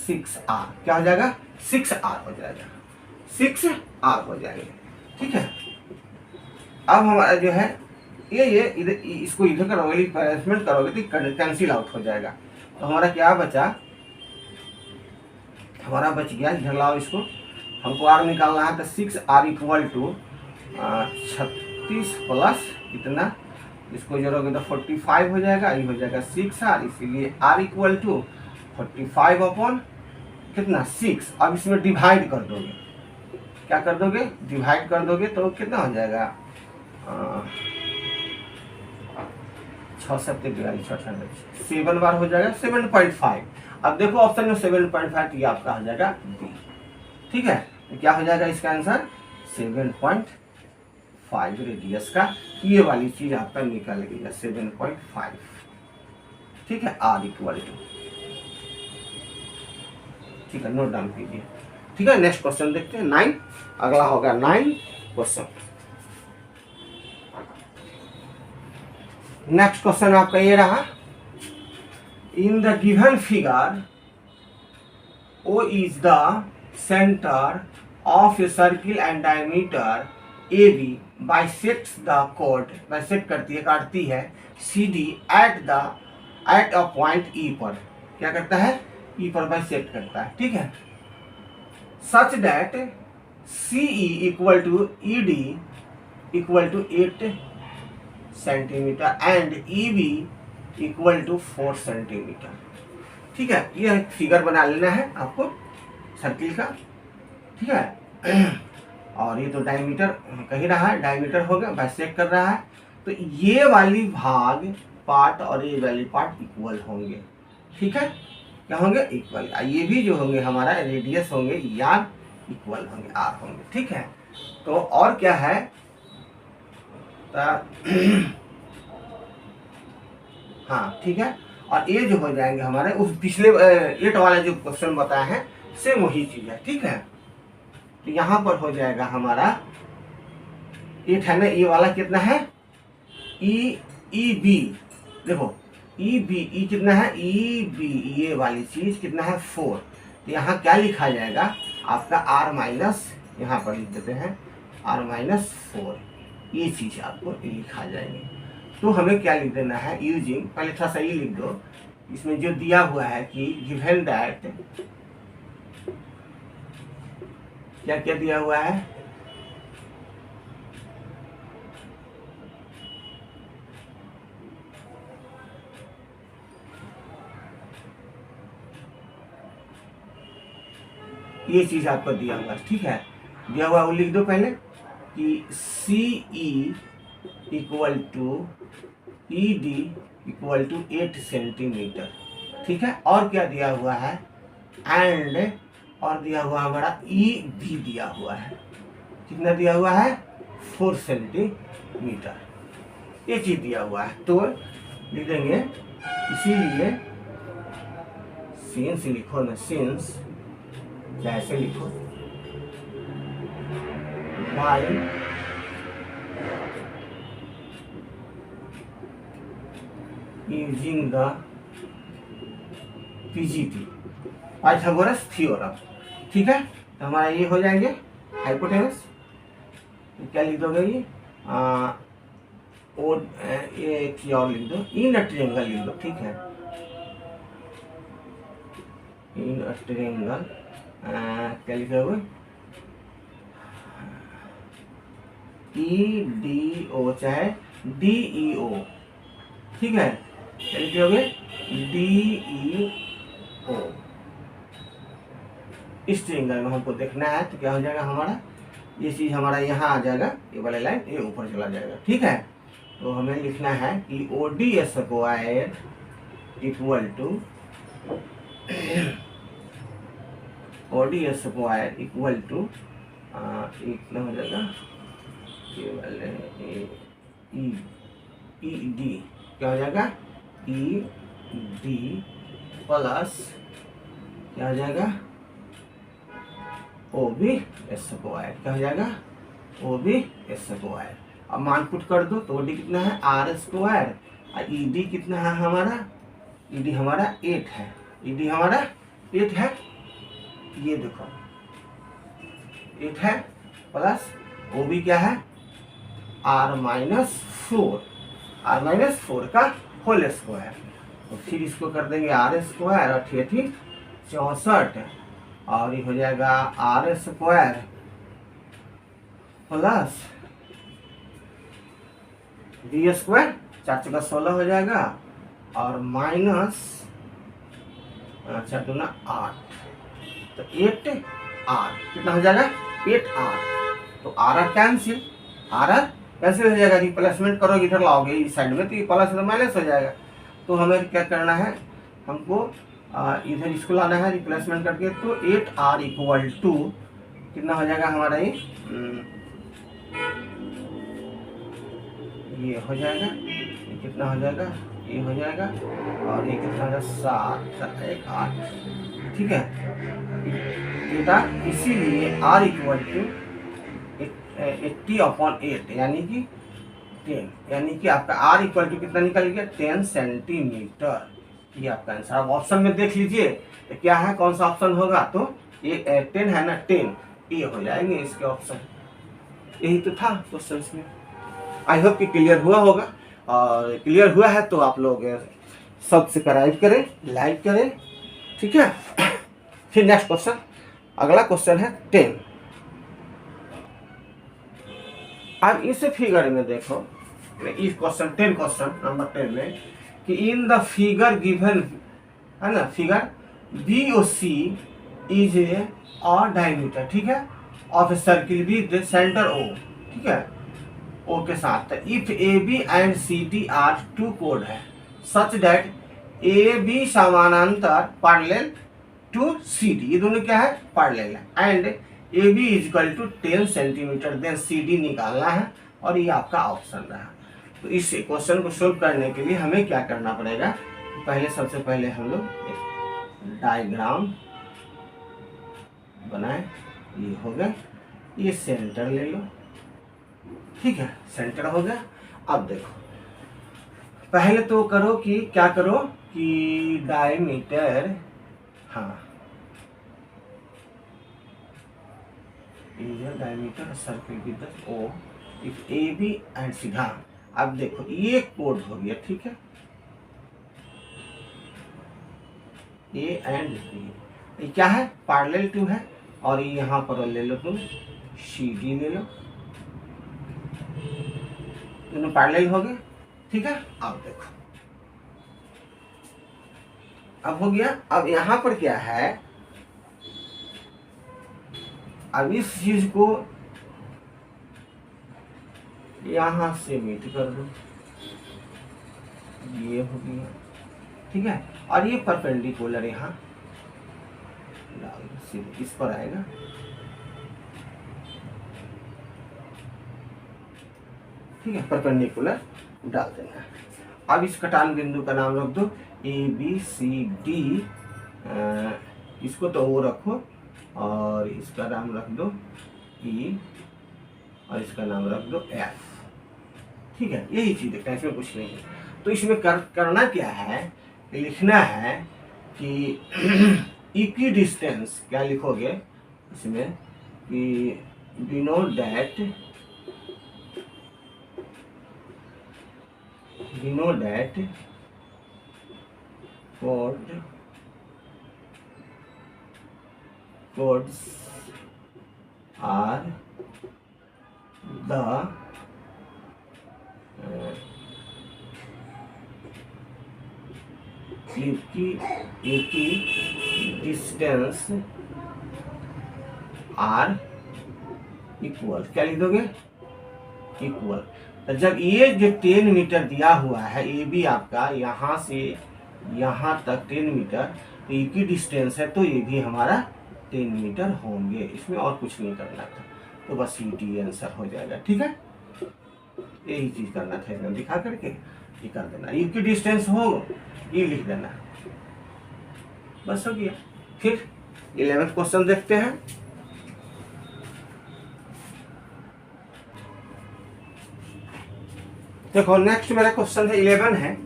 6r, क्या हो जाएगा 6r हो जाएगा, 6r हो जाएगा। ठीक है, अब हमारा जो है ये इधर, इसको इधर करोगे, रिप्लेसमेंट करोगे तो कैंसिल आउट हो जाएगा। तो हमारा क्या बचा, हमारा बच गया, इधर लाओ इसको, हमको आर निकालना है, तो 6r इक्वल टू 36 प्लस कितना, इसको जोड़ोगे तो 45 हो जाएगा, ये हो जाएगा 6r, इसीलिए r इक्वल टू 45 अपॉन कितना 6। अब इसमें डिवाइड कर दोगे, क्या कर दोगे, डिवाइड कर दोगे तो कितना हो जाएगा, 6 7 7 बार हो जाएगा 7.5। अब देखो ऑप्शन में 7.5, ये आपका हो जाएगा बी। ठीक है, तो क्या हो जाएगा इसका आंसर 7.5 रेडियस का, ये वाली चीज आपका निकल गई 7.5। ठीक है, आर इक्वल टू, ठीक है, नोट डाउन कीजिए। ठीक है, नेक्स्ट क्वेश्चन देखते हैं, 9, अगला होगा 9 क्वेश्चन। नेक्स्ट क्वेश्चन आपका ये रहा, इन the given figure O is the center of a circle and diameter AB bisects the chord, bisect करती है, काटती है CD at a point E पर, क्या करता है, E पर bisect करता है। ठीक है, such that CE equal to ED equal to 8 centimetre and EB equal to 4 centimetre. ठीक है, ये फिगर बना लेना है आपको सर्किल का। ठीक है, और ये तो डायमीटर कह रहा है, डायमीटर हो गया, बाइसेक्ट कर रहा है, तो ये वाली भाग पार्ट और ये वाली पार्ट इक्वल होंगे। ठीक है, क्या होंगे, इक्वल। ये भी जो होंगे हमारा रेडियस होंगे यार इक्वल होंगे, आर होंगे। ठीक है, तो और क्या है, हाँ ठीक है, और ये जो हो जाएंगे हमारे उस पिछले 8 वाला जो क्वेश्चन बताया है, सेम वही चीज है। ठीक है, तो यहाँ पर हो जाएगा हमारा 8 है ना, ये वाला कितना है, ई बी, देखो ई बी, ई कितना है, ई बी, ये वाली चीज कितना है 4, तो यहाँ क्या लिखा जाएगा आपका आर माइनस, यहाँ पर लिख देते हैं आर माइनस 4, ये चीज आपको लिखा जाएगी। तो हमें क्या लिख देना है, यूजिंग, पहले थोड़ा सा ये लिख दो, इसमें जो दिया हुआ है कि गिवन दैट, क्या क्या दिया हुआ है, ये चीज आपको दिया हुआ है। ठीक है, दिया हुआ वो लिख दो पहले कि CE equal to E D equal to 8 centimetre. ठीक है, और क्या दिया हुआ है, एंड और दिया हुआ हमारा ई भी दिया हुआ है, कितना दिया हुआ है 4 सेंटीमीटर, ये चीज दिया हुआ है। तो लिख देंगे, इसीलिए सिंस लिखो ना, सिंस कैसे लिखो, by using the PGT Pythagoras theorem. ठीक है, तो हमारा ये हो जाएंगे हाइपोटेनस। क्या लिख दोगे ये और ये और लिख दो, इन अ ट्रायंगल लिख दो। ठीक है, इन अ ट्रायंगल क्या लिखोगे, ई डी ओ चाहे डी ई ओ। ठीक है, क्या लिखोगे डी ई ओ। इस ट्रायंगल में हमको देखना है, तो क्या हो जाएगा हमारा, ये चीज हमारा यहाँ आ जाएगा, ये वाला लाइन ये ऊपर चला जाएगा। ठीक है, तो हमें लिखना है कि O D square equal to O D square equal to इतना हो जाएगा केवल ई डी, क्या हो जाएगा ई डी प्लस क्या हो जाएगा ओ बी स्क्वायर, क्या हो जाएगा ओ बी स्क्वायर। अब मान पुट कर दो, तो ओ डी कितना है आर स्क्वायर, और ई डी कितना है हमारा, ई डी हमारा 8 है, ई डी हमारा 8 है, ये देखो 8 है, प्लस ओ बी क्या है आर माइनस 4 का होल स्क्वायर। तो फिर इसको कर देंगे आर स्क्वायर और 64, और ये हो जाएगा R square plus B square, 4 चौका 16 हो जाएगा, और माइनस 4 दूना 8, तो 8 आर कितना हो जाएगा 8 आर। तो आर कैंसिल, आर कैंसिल हो जाएगा, रिप्लेसमेंट करोगे इधर लाओगे इस साइड में, तो ये प्लस तो माइनस हो जाएगा। तो हमें क्या करना है, हमको इधर इसको लाना है रिप्लेसमेंट करके। तो 8 आर इक्वल टू कितना हो जाएगा हमारा, ये हो जाएगा, ये कितना हो जाएगा, ये हो जाएगा, और ये कितना हो जाएगा 7 1 8। ठीक है बेटा, इसीलिए आर इक्वल टू 80/8 यानी कि 10, यानी कि आपका आर इक्वल टू कितना निकल गया 10 सेंटीमीटर। ये आपका आंसर। अब ऑप्शन में देख लीजिए तो क्या है, कौन सा ऑप्शन होगा, तो ये 10 है ना, 10 ये हो जाएंगे इसके ऑप्शन। यही तो था क्वेश्चन में। आई होप कि क्लियर हुआ होगा, और क्लियर हुआ है तो आप लोग सब्सक्राइब करें, लाइक करें। ठीक है, फिर नेक्स्ट क्वेश्चन, अगला क्वेश्चन है 10। अब इस फिगर में देखो, इस क्वेश्चन 10 क्वेश्चन नंबर 10 में, कि इन द फिगर गिवन है ना, figure B O C is a diameter, ठीक है, of a circle with centre O, ठीक है, ओ के साथ। If A B and C D are two कोड है सच दैट ए बी समानांतर पैरेलल टू सी डी, ये दोनों क्या है पैरेलल है, and A B is equal to 10 centimetre, then C D निकालना है, और ये आपका ऑप्शन रहा। तो इस क्वेश्चन को सोल्व करने के लिए हमें क्या करना पड़ेगा, पहले सबसे पहले हम लोग एक डायग्राम बनाए, ये हो गया, ये सेंटर ले लो, ठीक है, सेंटर हो गया। अब देखो पहले तो करो कि क्या करो कि डायमीटर, हाँ diameter circle with O if A B and C. हाँ अब देखो ये कोड हो गया, ठीक है, ए एंड बी, ये क्या है पैरेलल टू है, और ये यहाँ पर ले लो तुम सी डी ले लो, दोनों पैरेलल हो गए, ठीक है। अब देखो अब हो गया। अब यहाँ पर क्या है, अब इस चीज को यहाँ से मीट कर दो, ये हो गया, ठीक है। और ये परपेंडिकुलर यहाँ डाल दो, सीधे इस पर आएगा, ठीक है, परपेंडिकुलर डाल देना। अब इस कटान बिंदु का नाम रख दो ABCD, इसको तो O रखो, और इसका नाम रख दो E, और इसका नाम रख दो F, ठीक है। यही चीज देखना है, इसमें कुछ नहीं है। तो इसमें करना क्या है, लिखना है कि इक्वी डिस्टेंस, क्या लिखोगे इसमें कि denote that codes are the distance are equal, क्या लिख दोगे, इक्वल। तो जब ये जो 10 मीटर दिया हुआ है, ए बी आपका यहाँ से यहाँ तक 10 मीटर, तो इक्वी डिस्टेंस है, तो ये भी हमारा 10 मीटर होंगे। इसमें और कुछ नहीं करना था, तो बस टी आंसर हो जाएगा, ठीक है। यही चीज करना था, एकदम दिखा करके ये कर देना, इक्वी डिस्टेंस हो ये लिख देना, बस हो गया। फिर 11th क्वेश्चन देखते हैं। देखो नेक्स्ट मेरा क्वेश्चन है 11 है,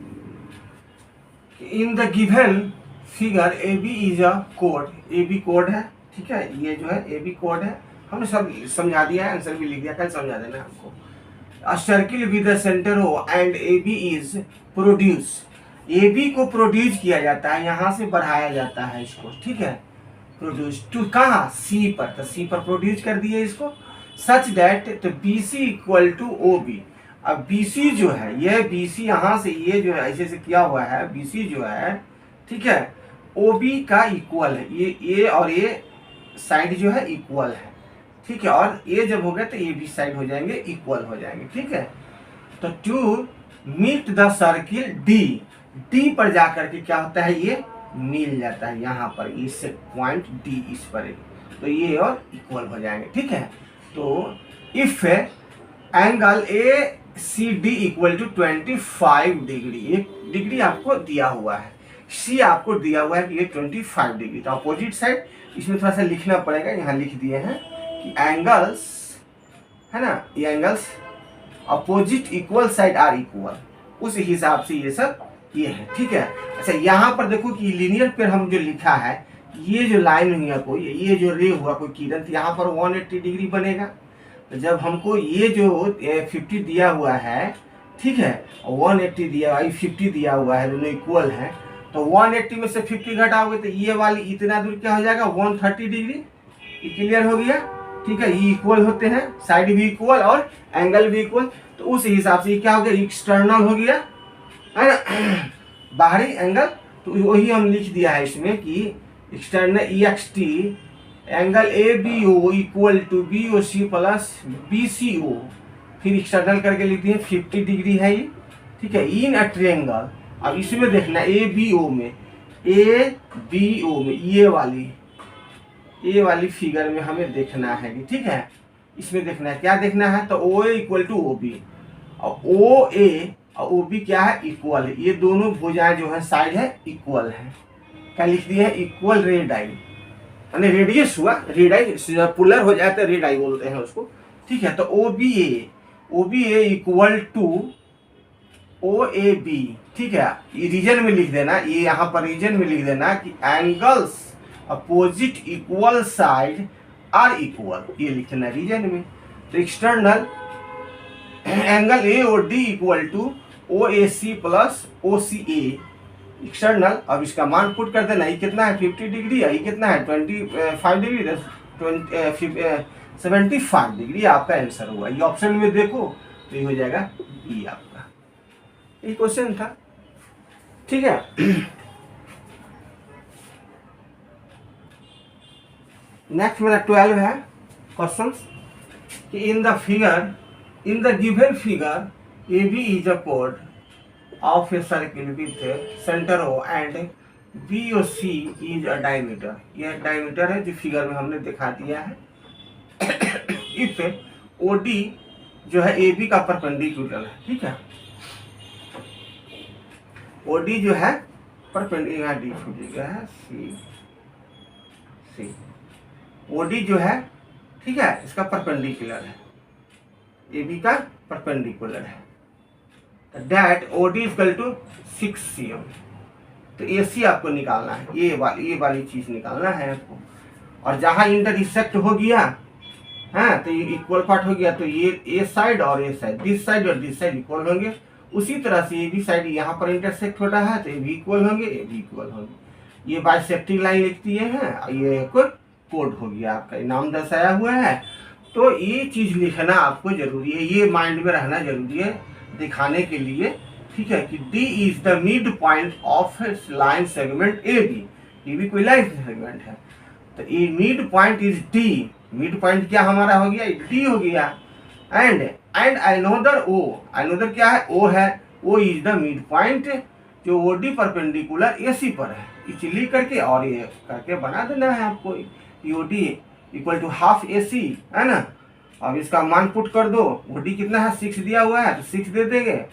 in the given figure A B is a code, A B code है, ठीक है, ये जो है ए बी कोड है, हमने सब समझा दिया है, आंसर भी लिख दिया, कल समझा देना हमको। A circle with the centre O and A B is produce, A B को प्रोड्यूस किया जाता है, यहाँ से बढ़ाया जाता है इसको, ठीक है, प्रोड्यूस टू कहाँ, सी पर, तो सी पर प्रोड्यूस कर दिए इसको, सच दैट तो B C equal to O B. अब BC जो है, ये BC यहाँ से ये जो है ऐसे से किया हुआ है, BC जो है, ठीक है, OB का इक्वल है, ये और ये साइड जो है इक्वल है, ठीक है, और ये जब हो गया तो ये भी साइड हो जाएंगे, इक्वल हो जाएंगे, ठीक है। तो to meet the circle D पर जाकर के क्या होता है, ये मिल जाता है यहाँ पर, इससे पॉइंट D इस पर, तो ये और इक्वल हो जाएंगे, ठीक है। तो if angle ACD equal to 25 degree, एक डिग्री आपको दिया हुआ है, C आपको दिया हुआ है कि ये 25 डिग्री, तो अपोजिट साइड इसमें थोड़ा सा लिखना पड़ेगा, यहाँ लिख दिए हैं कि एंगल्स है ना, ये angles opposite equal side are equal, उस हिसाब से ये सब ये है, ठीक है। अच्छा यहाँ पर देखो कि लीनियर पे हम जो लिखा है, ये जो लाइन हुई है कोई, ये जो रे हुआ कोई किरण, तो यहाँ पर 180 डिग्री बनेगा। तो जब हमको ये जो 50 दिया हुआ है, ठीक है, 180 दिया हुआ है, 50 दिया हुआ है, दोनों इक्वल है, तो 180 में से 50 घटाओगे तो ये वाली इतना दूर क्या हो जाएगा, 130 डिग्री, ये क्लियर हो गया, ठीक है। ये इक्वल होते हैं, साइड भी इक्वल और एंगल भी इक्वल, तो उस हिसाब से क्या हो गया, एक्सटर्नल हो गया, है ना, बाहरी एंगल, तो वही हम लिख दिया है इसमें कि external EXT angle ABO equal to BOC plus BCO, फिर एक्सटर्नल करके लिख दिए 50 डिग्री है ये, ठीक है, इन अ ट्रायंगल। अब इसमें देखना ABO में ये वाली फिगर में हमें देखना है, ठीक है, इसमें देखना है, क्या देखना है, तो OA इक्वल टू OB, और OA और OB क्या है, इक्वल है, ये दोनों भुजाएं जो है साइड है इक्वल है, क्या लिख दिया है, इक्वल रेडाई, यानी रेडियस हुआ, रेडाई पुलर हो जाए तो रेडाई बोलते हैं उसको, ठीक है। तो OBA इक्वल टू OAB, ठीक है, ये रीजन में लिख देना, ये यहाँ पर रीजन में लिख देना कि angles opposite equal side are equal, ये लिखना रीजन में। तो एक्सटर्नल एंगल A और D equal to OAC plus OCA external. अब इसका मान पुट कर देना, ये कितना है 50 डिग्री है, ये कितना है 25 डिग्री, 75 डिग्री आपका आंसर हुआ। ये ऑप्शन में देखो तो ये हो जाएगा बी आपका, ये क्वेश्चन था, ठीक है। नेक्स्ट मेरा 12 है क्वेश्चन कि in the figure In the given figure, AB is a chord of a circle with center O and BOC is a diameter. यह एक डायमीटर है जो फिगर में हमने दिखा दिया है. इफ OD जो है AB का परपेंडिकुलर है, ठीक है. OD जो है परपेंडिकुलर, डी छूट गया है, सी OD जो है, ठीक है, इसका परपेंडिकुलर है, AB का परपेंडिकुलर है. That OD equal to 6 cm. तो AC आपको निकालना है, ये वाली चीज निकालना है आपको. और जहां इंटरसेक्ट हो गया, हाँ, तो ये इक्वल पार्ट हो गया, तो ये साइड और ये साइड, दिस साइड और दिस साइड इक्वल होंगे. उसी तरह से ये भी साइड यहाँ पर इंटरसेक्ट होता है, तो ये भी इक्वल होंगे, ये भी इक्वल होंगे. ये बाइसेक्टिंग लाइन लिखती है, ये एक कोड हो गया आपका, नाम दर्शाया हुआ है. तो ये चीज लिखना आपको जरूरी है, ये माइंड में रहना जरूरी है दिखाने के लिए, ठीक है, कि D is the mid point of line segment AB. ये भी कोई लाइन सेगमेंट है, तो ये mid point is D. Mid point क्या हमारा हो गया, D हो गया. एंड अनदर O, अनदर क्या है, O है. O is the mid point जो OD परपेंडिकुलर AC पर है. इसलिए करके और ये करके बना देना है आपको. OD equal to half AC है ना. अब इसका मान पुट कर दो. OD कितना है, 6 दिया हुआ है, तो 6 दे देंगे.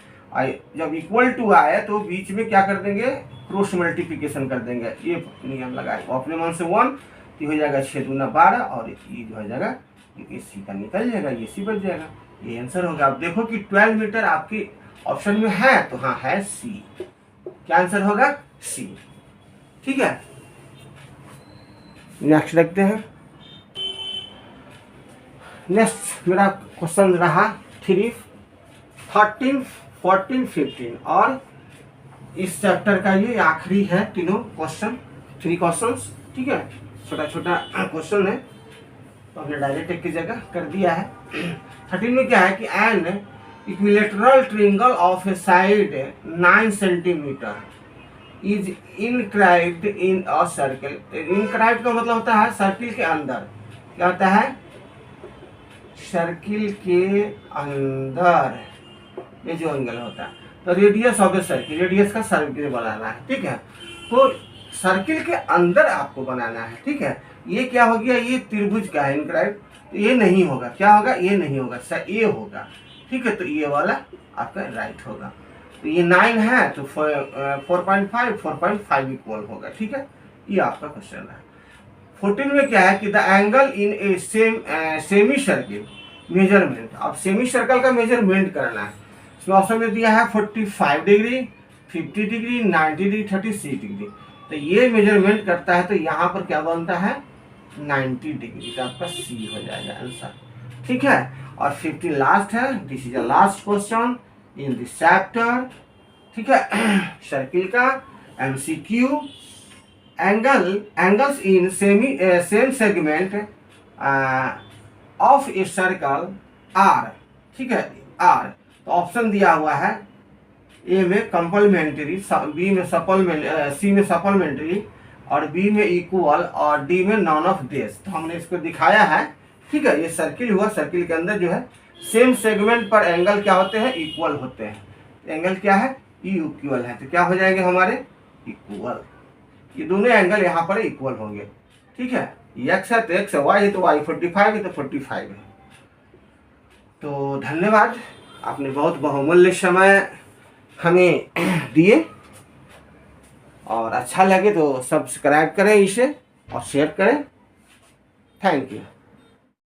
जब इक्वल टू आए तो बीच में क्या कर देंगे, क्रॉस मल्टीप्लिकेशन कर देंगे. ये नियम लगाए अपने मन से 1, ये हो जाएगा 6 दूना 12, और ये जो हो जाएगा AC का निकल जाएगा, AC बच जाएगा. ये आंसर होगा. आप देखो कि 12 मीटर आपके ऑप्शन में है, तो हाँ है C. क्या आंसर होगा, C. ठीक है, नेक्स्ट देखते हैं. नेक्स्ट मेरा क्वेश्चन रहा 3, 13, 14, 15, और इस चैप्टर का ये आखिरी है तीनों क्वेश्चन, 3 क्वेश्चंस, ठीक है. छोटा छोटा क्वेश्चन है, तो हमने डायरेक्ट एक की जगह कर दिया है. 13 में क्या है कि an equilateral triangle of a side 9 centimetre is inscribed in a circle. Inscribed का मतलब होता है सर्किल के अंदर. क्या होता है, सर्किल के अंदर ये जो एंगल होता है. तो radius of a circle, radius का सर्किल बनाना है, ठीक है. तो सर्किल के अंदर आपको बनाना है, ठीक है. ये क्या हो गया, ये त्रिभुज का है इनक्राइब, तो ये नहीं होगा. क्या होगा, ये नहीं होगा, ये होगा, ठीक है. तो ये वाला आपका राइट होगा. तो ये 9 है, तो 4.5 इक्वल होगा, ठीक है. ये आपका क्वेश्चन है. 14 में क्या है कि the angle in a semi circle measurement. अब सेमी सर्कल का मेजरमेंट करना है. इसमें ऑप्शन में दिया है 45 डिग्री, 50 डिग्री, 90 डिग्री, 36 डिग्री. तो ये मेजरमेंट करता है, तो यहाँ पर क्या बनता है, 90 डिग्री का आपका C हो जाएगा आंसर, ठीक है. और 15 लास्ट है. This is the last question in this chapter, ठीक है. सर्किल का MCQ. Angles in same segment of a circle R, ठीक है, R. तो ऑप्शन दिया हुआ है, A में कंप्लीमेंट्री, B में C में सप्लीमेंट्री, और B में इक्वल, और D में नॉन ऑफ दिस. तो हमने इसको दिखाया है, ठीक है. ये सर्किल हुआ, सर्किल के अंदर जो है सेम सेगमेंट पर एंगल क्या होते हैं, इक्वल होते हैं. एंगल क्या है, इक्वल है, तो क्या हो जाएंगे हमारे, इक्वल. ये दोनों एंगल यहाँ पर इक्वल होंगे, ठीक है. x है तो x है, y है तो y, 45 है तो 45 है. तो धन्यवाद, आपने बहुत बहुमूल्य समय हमें दिए, और अच्छा लगे तो सब्सक्राइब करें इसे और शेयर करें. Thank you.